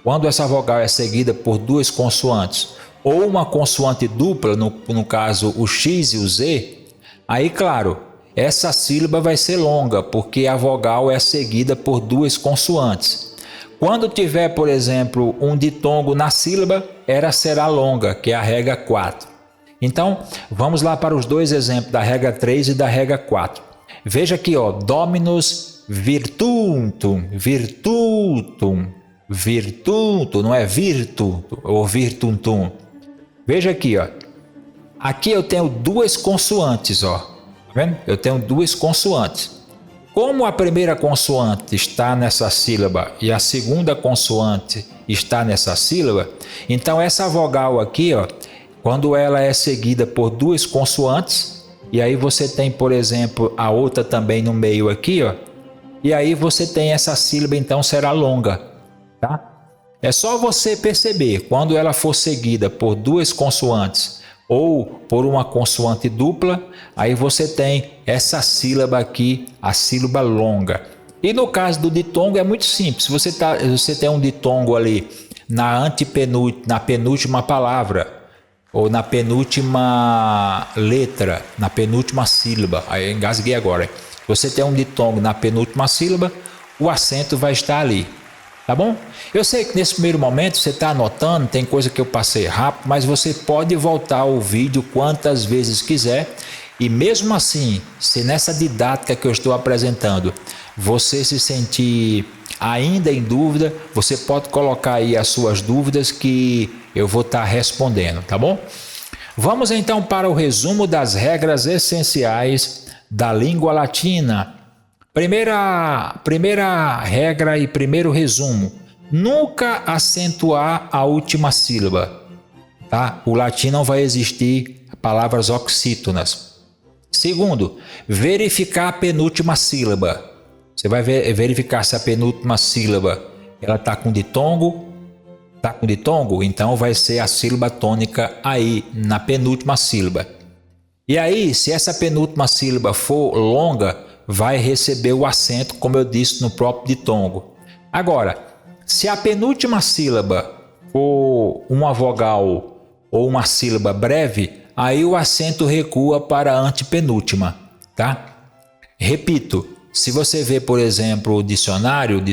quando essa vogal é seguida por duas consoantes, ou uma consoante dupla, no caso o X e o Z, aí claro, essa sílaba vai ser longa, porque a vogal é seguida por duas consoantes. Quando tiver, por exemplo, um ditongo na sílaba, ela será longa, que é a regra 4. Então, vamos lá para os dois exemplos da regra 3 e da regra 4. Veja aqui, ó, dominus virtutum, não é virtutum ou virtutum. Veja aqui, ó. Aqui eu tenho duas consoantes, ó. Tá vendo? Eu tenho duas consoantes. Como a primeira consoante está nessa sílaba e a segunda consoante está nessa sílaba, então essa vogal aqui, ó, quando ela é seguida por duas consoantes, e aí você tem, por exemplo, a outra também no meio aqui, ó, e aí você tem essa sílaba, então será longa, tá? É só você perceber, quando ela for seguida por duas consoantes ou por uma consoante dupla, aí você tem essa sílaba aqui, a sílaba longa. E no caso do ditongo é muito simples, você tem um ditongo ali na penúltima palavra, ou na penúltima letra, na penúltima sílaba, aí engasguei agora. Você tem um ditongo na penúltima sílaba, o acento vai estar ali, tá bom? Eu sei que nesse primeiro momento você está anotando, tem coisa que eu passei rápido, mas você pode voltar ao vídeo quantas vezes quiser, e mesmo assim, se nessa didática que eu estou apresentando, você se sentir ainda em dúvida, você pode colocar aí as suas dúvidas que eu vou estar respondendo, tá bom? Vamos então para o resumo das regras essenciais da língua latina. Primeira regra e primeiro resumo: nunca acentuar a última sílaba, tá? O latim não vai existir palavras oxítonas. Segundo, verificar a penúltima sílaba. Você vai verificar se a penúltima sílaba ela está com ditongo. Está com ditongo? Então vai ser a sílaba tônica aí na penúltima sílaba. E aí, se essa penúltima sílaba for longa, vai receber o acento, como eu disse, no próprio ditongo. Agora, se a penúltima sílaba for uma vogal ou uma sílaba breve, aí o acento recua para a antepenúltima, tá? Repito, se você vê, por exemplo, o dicionário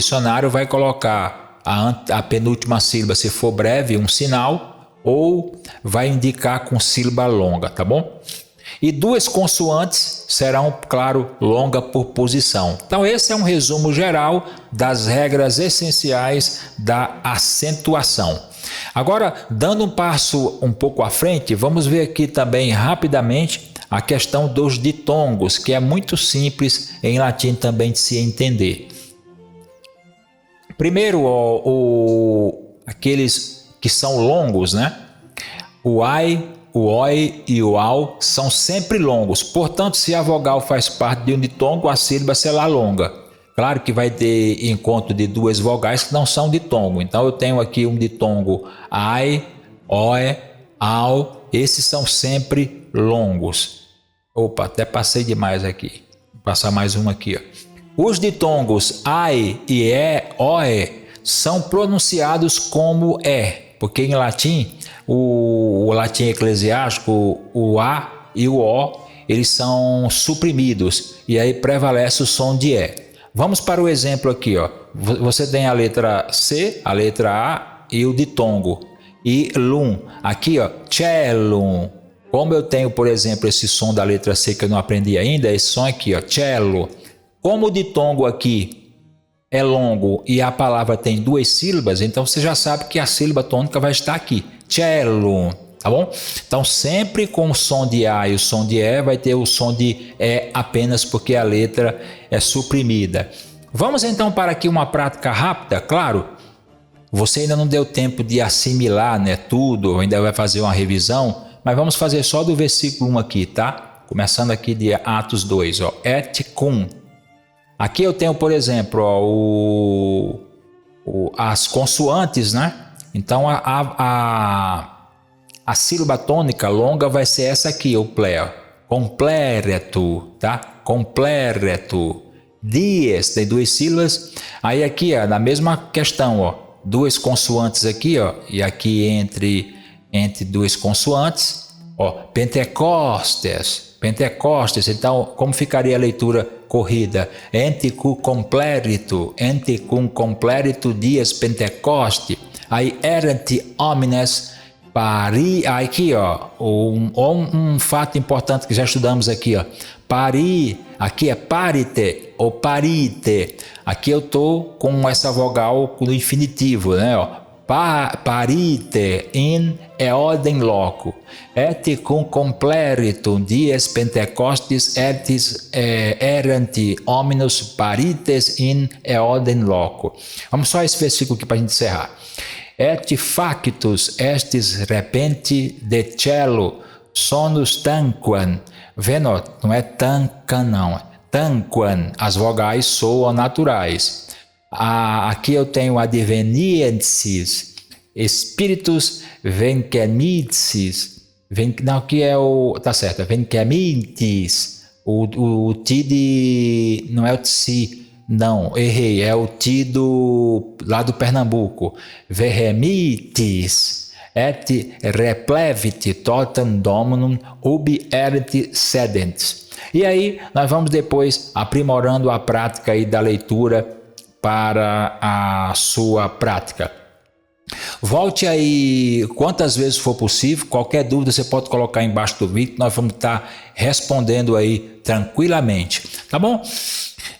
vai colocar a penúltima sílaba, se for breve, um sinal, ou vai indicar com sílaba longa, tá bom? E duas consoantes serão, claro, longa por posição. Então esse é um resumo geral das regras essenciais da acentuação. Agora, dando um passo um pouco à frente, vamos ver aqui também rapidamente a questão dos ditongos, que é muito simples em latim também de se entender. Primeiro, aqueles que são longos, né? O ai, o oi e o au são sempre longos. Portanto, se a vogal faz parte de um ditongo, a sílaba será longa. Claro que vai ter encontro de duas vogais que não são ditongo. Então, eu tenho aqui um ditongo ai, oi, au. Esses são sempre longos. Opa, até passei demais aqui. Vou passar mais um aqui, ó. Os ditongos ai e oe são pronunciados como porque em latim, o latim eclesiástico, o a e o o, eles são suprimidos e aí prevalece o som de Vamos para o exemplo aqui, ó. Você tem a letra C, a letra A e o ditongo. E lum, aqui, ó, cellum. Como eu tenho, por exemplo, esse som da letra C que eu não aprendi ainda, esse som aqui, ó, cello. Como o ditongo aqui é longo e a palavra tem duas sílabas, então você já sabe que a sílaba tônica vai estar aqui, cello, tá bom? Então sempre com o som de A e o som de E vai ter o som de E apenas porque a letra é suprimida. Vamos então para aqui uma prática rápida, claro, você ainda não deu tempo de assimilar, né, tudo, ainda vai fazer uma revisão, mas vamos fazer só do versículo 1 aqui, tá? Começando aqui de Atos 2, ó, et cum. Aqui eu tenho, por exemplo, ó, as consoantes, né? Então a sílaba tônica longa vai ser essa aqui, o plé, completo, tá? Completo. Dies tem duas sílabas. Aí aqui, ó, na mesma questão, ó, duas consoantes aqui, ó, e aqui entre duas consoantes, ó, Pentecostes. Então como ficaria a leitura corrida? Ente cum completo dies Pentecoste. Aí erant homines pari, aqui ó, um fato importante que já estudamos aqui, ó, pari, aqui é parite ou parite. Aqui eu tô com essa vogal no infinitivo, né, ó. Parite in eodem loco, et cum completum dies Pentecostis erant hominus parites in eodem loco. Vamos só esse versículo aqui para a gente encerrar. Et factus estis repente de cello sonus tanquam, vendo, não é tancan não, tanquam, as vogais soam naturais. Aqui eu tenho adveniensis, espíritus venquemitis, não, aqui é o, tá certo, venquemitis, o ti não é o tsi, não, errei, é o ti lá do Pernambuco, verremitis, et replevit totam dominum ubi erit sedent. E aí nós vamos depois aprimorando a prática aí da leitura para a sua prática. Volte aí quantas vezes for possível, qualquer dúvida você pode colocar embaixo do vídeo, nós vamos estar respondendo aí tranquilamente, tá bom?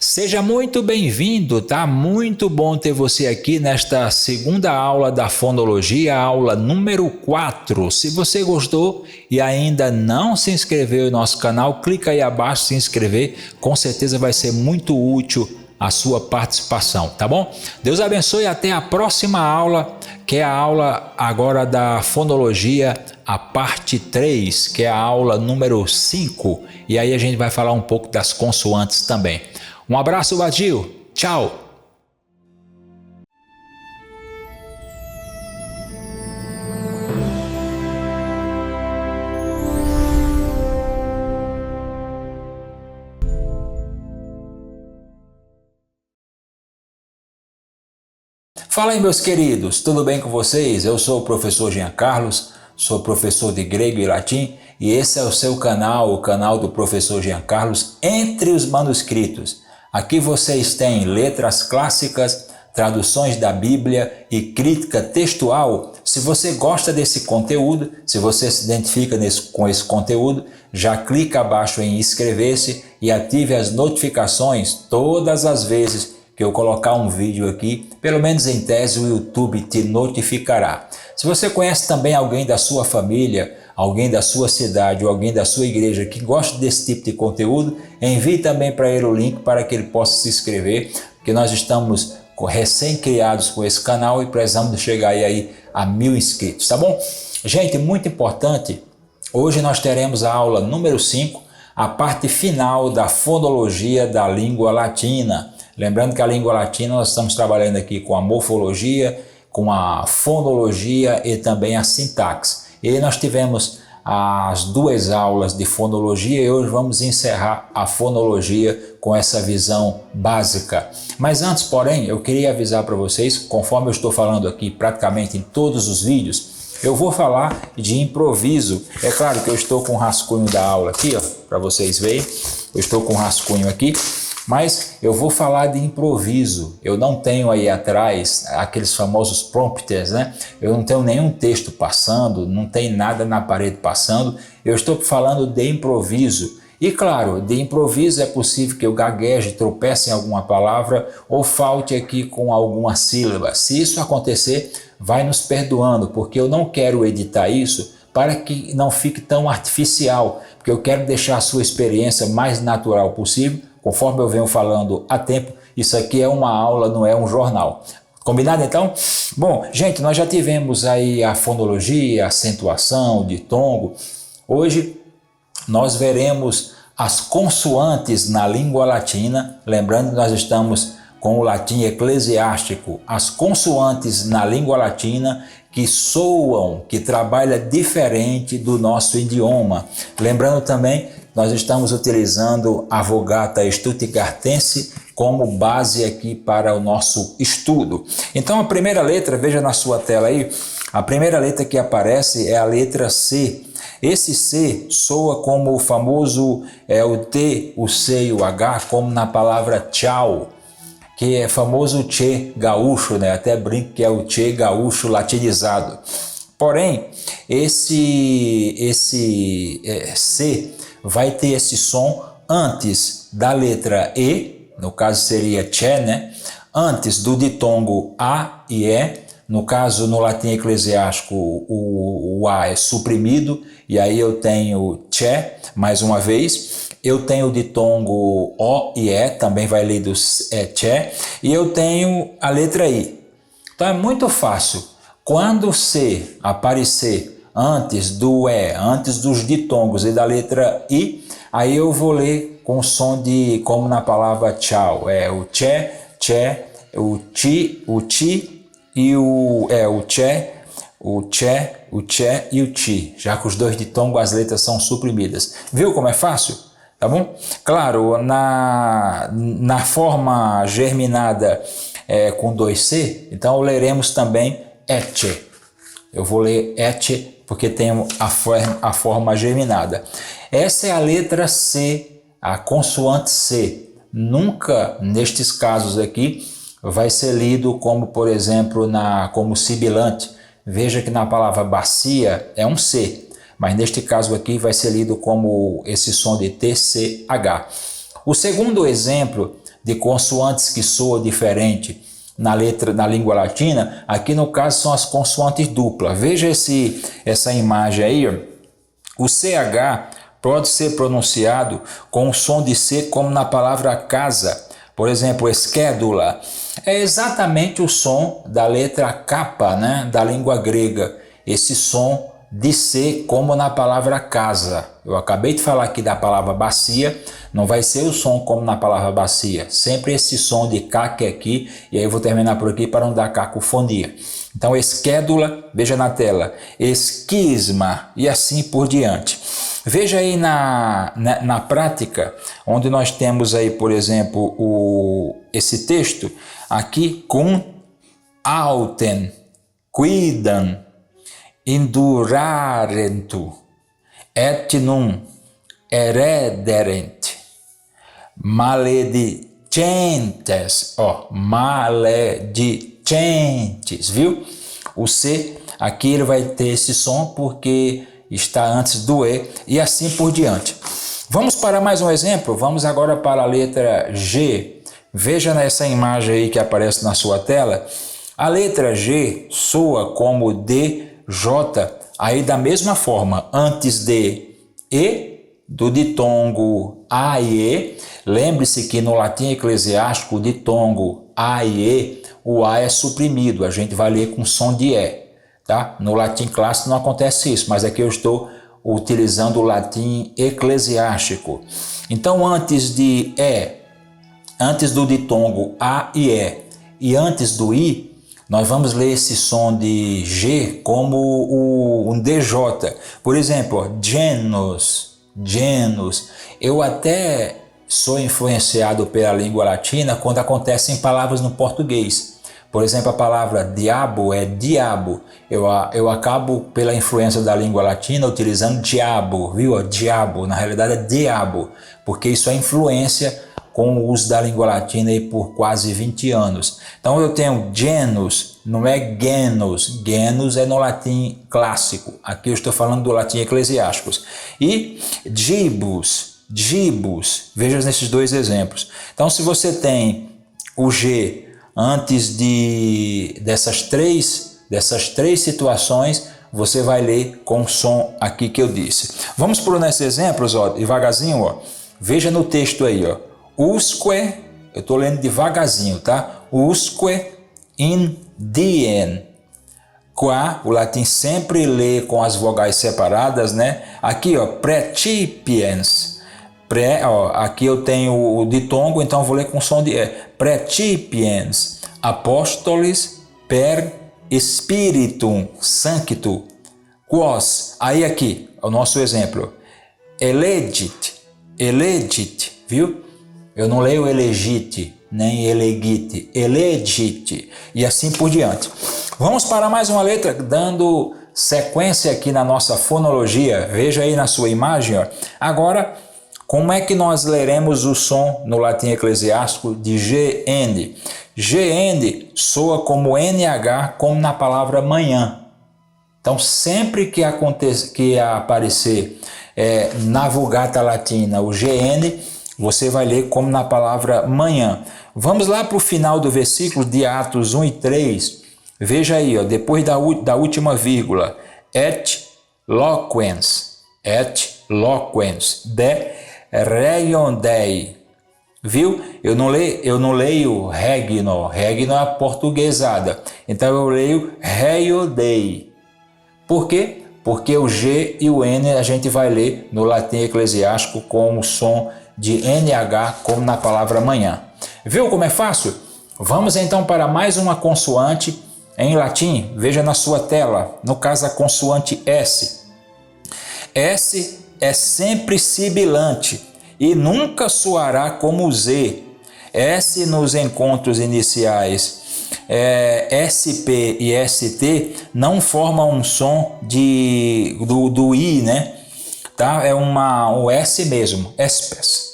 Seja muito bem-vindo, tá? Muito bom ter você aqui nesta segunda aula da fonologia, aula número 4. Se você gostou e ainda não se inscreveu no nosso canal, clica aí abaixo se inscrever, com certeza vai ser muito útil a sua participação, tá bom? Deus abençoe e até a próxima aula, que é a aula agora da fonologia, a parte 3, que é a aula número 5, e aí a gente vai falar um pouco das consoantes também. Um abraço, vadio, tchau! Fala aí, meus queridos, tudo bem com vocês? Eu sou o professor Jean Carlos, sou professor de grego e latim e esse é o seu canal, o canal do professor Jean Carlos, Entre os Manuscritos. Aqui vocês têm letras clássicas, traduções da Bíblia e crítica textual se você gosta desse conteúdo, se você se identifica com esse conteúdo, já clica abaixo em inscrever-se e ative as notificações todas as vezes que eu colocar um vídeo aqui, pelo menos em tese o YouTube te notificará. Se você conhece também alguém da sua família, alguém da sua cidade ou alguém da sua igreja que gosta desse tipo de conteúdo, envie também para ele o link para que ele possa se inscrever, porque nós estamos recém-criados com esse canal e precisamos chegar aí a 1000 inscritos, tá bom? Gente, muito importante, hoje nós teremos a aula número 5, a parte final da fonologia da língua latina. Lembrando que a língua latina nós estamos trabalhando aqui com a morfologia, com a fonologia e também a sintaxe. E nós tivemos as 2 aulas de fonologia e hoje vamos encerrar a fonologia com essa visão básica. Mas antes, porém, eu queria avisar para vocês, conforme eu estou falando aqui praticamente em todos os vídeos, eu vou falar de improviso. É claro que eu estou com o rascunho da aula aqui, ó, para vocês verem. Eu estou com o rascunho aqui. Mas eu vou falar de improviso. Eu não tenho aí atrás aqueles famosos prompters, né? Eu não tenho nenhum texto passando, não tem nada na parede passando. Eu estou falando de improviso. E claro, de improviso é possível que eu gagueje, tropece em alguma palavra ou falte aqui com alguma sílaba. Se isso acontecer, vai nos perdoando, porque eu não quero editar isso para que não fique tão artificial, porque eu quero deixar a sua experiência mais natural possível. Conforme eu venho falando há tempo, isso aqui é uma aula, não é um jornal. Combinado então? Bom, gente, nós já tivemos aí a fonologia, a acentuação, o ditongo. Hoje nós veremos as consoantes na língua latina. Lembrando que nós estamos com o latim eclesiástico. As consoantes na língua latina que soam, que trabalha diferente do nosso idioma. Lembrando também, nós estamos utilizando a Vulgata Stuttgartense como base aqui para o nosso estudo. Então a primeira letra, veja na sua tela aí, a primeira letra que aparece é a letra C. Esse C soa como o famoso o T, o C e o H, como na palavra tchau, que é famoso tchê gaúcho, né? Até brinco que é o tchê gaúcho latinizado. Porém, esse C vai ter esse som antes da letra E, no caso seria tchê, né? Antes do ditongo A e E, no caso no latim eclesiástico o A é suprimido, e aí eu tenho tchê, mais uma vez. Eu tenho o ditongo O e E, também vai lido tchê, e eu tenho a letra I. Então é muito fácil. Quando o C aparecer antes do E, antes dos ditongos e da letra I, aí eu vou ler com som de, como na palavra tchau, o tchê, tchê, o ti e o tchê, o tchê, o tchê e o ti, já que os 2 ditongos as letras são suprimidas. Viu como é fácil? Tá bom? Claro, na forma germinada com 2C, então leremos também etche. Eu vou ler etche porque tem a forma germinada. Essa é a letra C, a consoante C. Nunca, nestes casos aqui, vai ser lido como, por exemplo, como sibilante. Veja que na palavra bacia é um C. Mas neste caso aqui vai ser lido como esse som de TCH. O segundo exemplo de consoantes que soam diferente na língua latina, aqui no caso são as consoantes duplas. Veja essa imagem aí, ó. O CH pode ser pronunciado com o som de C como na palavra casa. Por exemplo, esquédula é exatamente o som da letra K, né, da língua grega. Esse som de C como na palavra casa. Eu acabei de falar aqui da palavra bacia, não vai ser o som como na palavra bacia, sempre esse som de K que é aqui, e aí eu vou terminar por aqui para não dar cacofonia. Então esquédula, veja na tela, esquisma e assim por diante. Veja aí na prática, onde nós temos aí, por exemplo, esse texto, aqui com auten, quidam, indurarentu, et num herederent, maledicentes, maledicentes, viu? O C, aqui ele vai ter esse som porque está antes do E e assim por diante. Vamos para mais um exemplo? Vamos agora para a letra G. Veja nessa imagem aí que aparece na sua tela. A letra G soa como D, J, aí da mesma forma, antes de E, do ditongo A e E. Lembre-se que no latim eclesiástico, o ditongo A e E, o A é suprimido, a gente vai ler com som de E. Tá? No latim clássico não acontece isso, mas aqui eu estou utilizando o latim eclesiástico. Então, antes de E, antes do ditongo A e E antes do I, nós vamos ler esse som de G como um DJ. Por exemplo, genus, genus. Eu até sou influenciado pela língua latina quando acontecem palavras no português. Por exemplo, a palavra diabo é diabo. Eu acabo, pela influência da língua latina, utilizando diabo, viu? Diabo, na realidade é diabo, porque isso é influência com o uso da língua latina aí por quase 20 anos. Então eu tenho genus, não é genus. Genus é no latim clássico. Aqui eu estou falando do latim eclesiástico. E gibus, gibus. Veja nesses dois exemplos. Então se você tem o G antes dessas três situações, você vai ler com o som aqui que eu disse. Vamos por nesses exemplos, ó, devagarzinho, ó. Veja no texto aí, ó. Usque, eu estou lendo devagarzinho, tá? Usque in diem. Qua, o latim sempre lê com as vogais separadas, né? Aqui, ó, precipiens. Aqui eu tenho o ditongo, então eu vou ler com som de E. Precipiens apostolis per spiritum sancto. Quos, aí aqui, o nosso exemplo. Elegit, elegit, viu? Eu não leio elegite, nem elegite, elegite, e assim por diante. Vamos para mais uma letra, dando sequência aqui na nossa fonologia. Veja aí na sua imagem, ó. Agora, como é que nós leremos o som no latim eclesiástico de GN? GN soa como NH, como na palavra manhã. Então, sempre que aparecer na Vulgata Latina o GN, você vai ler como na palavra manhã. Vamos lá para o final do versículo de Atos 1 e 3. Veja aí, ó, depois da última vírgula. Et loquens, de reion dei. Viu? Eu não leio regno, regno é a portuguesada. Então eu leio reio dei. Por quê? Porque o G e o N a gente vai ler no latim eclesiástico com o som de NH, como na palavra manhã. Viu como é fácil? Vamos então para mais uma consoante em latim. Veja na sua tela, no caso a consoante S. S é sempre sibilante e nunca soará como Z. S nos encontros iniciais SP e ST não formam um som do I, né? Tá? É o S mesmo, espes,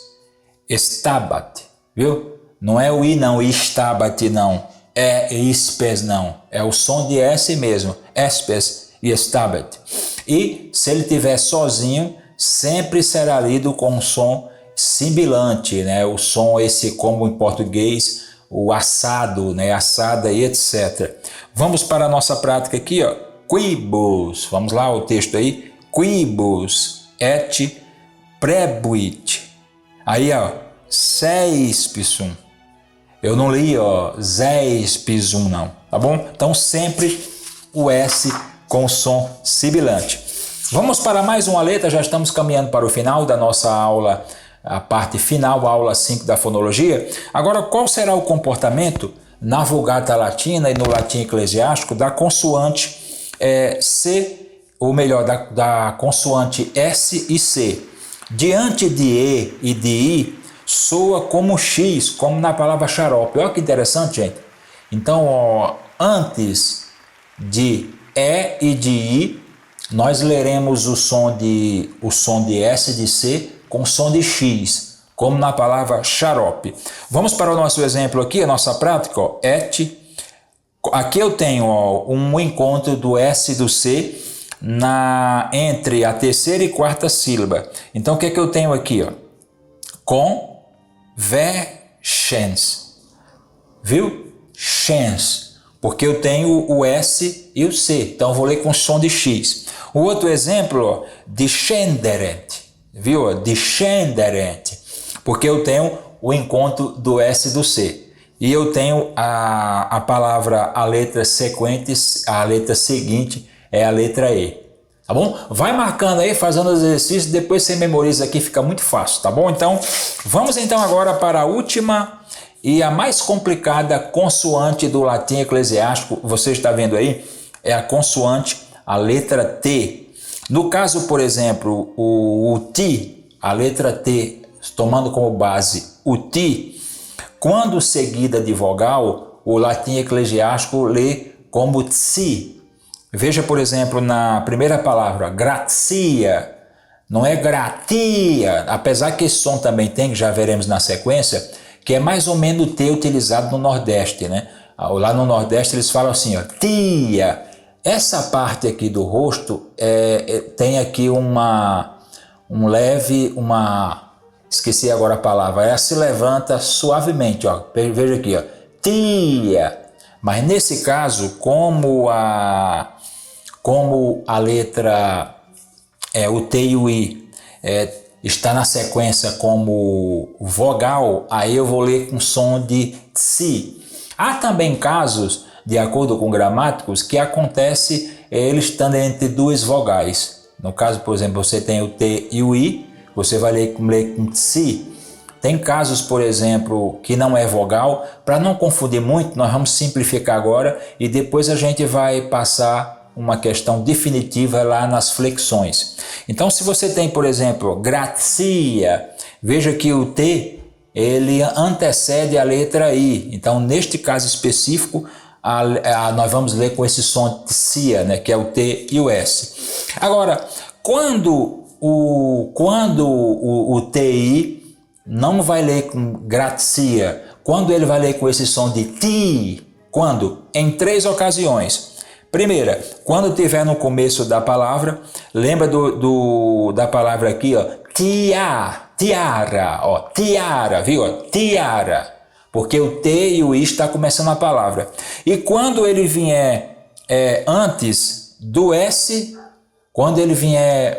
stabat, viu? Não é o I não, stabat não, é espes não, é o som de S mesmo, espes e stabat. E se ele estiver sozinho, sempre será lido com um som sibilante, né? O som esse como em português, o assado, né? Assada e etc. Vamos para a nossa prática aqui, ó. Quibus, vamos lá o texto aí, quibus et prebuit. Aí, ó, seispissum. Eu não li, ó, seispissum não, tá bom? Então sempre o S com som sibilante. Vamos para mais uma letra, já estamos caminhando para o final da nossa aula, a parte final, a aula 5 da fonologia. Agora, qual será o comportamento na Vulgata Latina e no latim eclesiástico da consoante C, ou melhor, da consoante S e C? Diante de E e de I, soa como X, como na palavra xarope. Olha que interessante, gente. Então, ó, antes de E e de I, nós leremos o som de S e de C com som de X, como na palavra xarope. Vamos para o nosso exemplo aqui, a nossa prática, ó. Et Aqui eu tenho um encontro do S e do C entre a terceira e quarta sílaba. Então o que é que eu tenho aqui? Convergence. Viu? Chance. Porque eu tenho o S e o C. Então eu vou ler com som de X. O outro exemplo, descendente. Viu? Descendente. Porque eu tenho o encontro do S e do C. E eu tenho a palavra, a letra seguinte é a letra E. Tá bom? Vai marcando aí, fazendo os exercícios, depois você memoriza aqui, fica muito fácil, tá bom? Então, vamos então agora para a última e a mais complicada consoante do latim eclesiástico. Você está vendo aí? É a consoante, a letra T. No caso, por exemplo, o ti, a letra T, tomando como base o ti, quando seguida de vogal, o latim eclesiástico lê como tsi. Veja, por exemplo, na primeira palavra, gratia, não é gratia, apesar que esse som também tem, que já veremos na sequência, que é mais ou menos o T utilizado no Nordeste, né? Lá no Nordeste eles falam assim, ó, tia. Essa parte aqui do rosto tem aqui esqueci agora a palavra, ela se levanta suavemente, ó. Veja aqui, ó, tia. Mas nesse caso, como a letra, o T e o I está na sequência como vogal, aí eu vou ler com som de tsi. Há também casos, de acordo com gramáticos, que acontece ele estando entre duas vogais. No caso, por exemplo, você tem o T e o I, você vai ler com tsi. Tem casos, por exemplo, que não é vogal. Para não confundir muito, nós vamos simplificar agora e depois a gente vai passar uma questão definitiva lá nas flexões. Então, se você tem, por exemplo, gratia, veja que o T ele antecede a letra I. Então, neste caso específico, nós vamos ler com esse som de cia, né, que é o T e o S. Agora, quando o TI não vai ler com gratia, quando ele vai ler com esse som de ti, quando? Em 3 ocasiões. Primeira, quando tiver no começo da palavra, lembra da palavra aqui, ó, tiara, ó, tiara, viu? Ó, tiara, porque o T e o I está começando a palavra. E quando ele vier antes do S, quando ele vier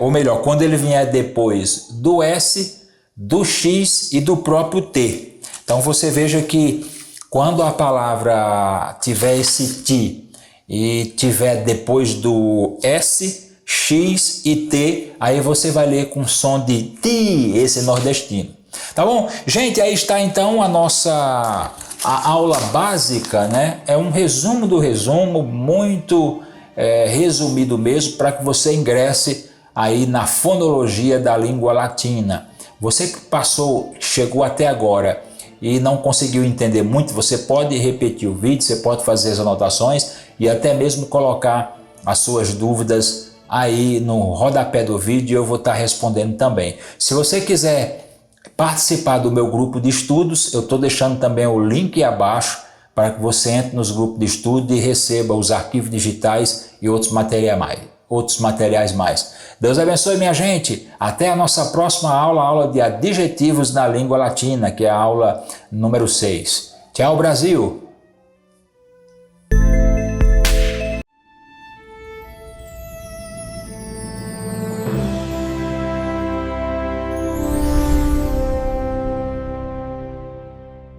depois do S, do X e do próprio T. Então você veja que quando a palavra tiver esse ti e tiver depois do S, X e T, aí você vai ler com som de ti, esse nordestino. Tá bom? Gente, aí está então a aula básica, né? É um resumo do resumo, muito resumido mesmo, para que você ingresse aí na fonologia da língua latina. Você que chegou até agora e não conseguiu entender muito, você pode repetir o vídeo, você pode fazer as anotações e até mesmo colocar as suas dúvidas aí no rodapé do vídeo e eu vou estar respondendo também. Se você quiser participar do meu grupo de estudos, eu estou deixando também o link abaixo para que você entre nos grupos de estudo e receba os arquivos digitais e outros materiais mais. Deus abençoe, minha gente. Até a nossa próxima aula de adjetivos na língua latina, que é a aula número 6. Tchau, Brasil!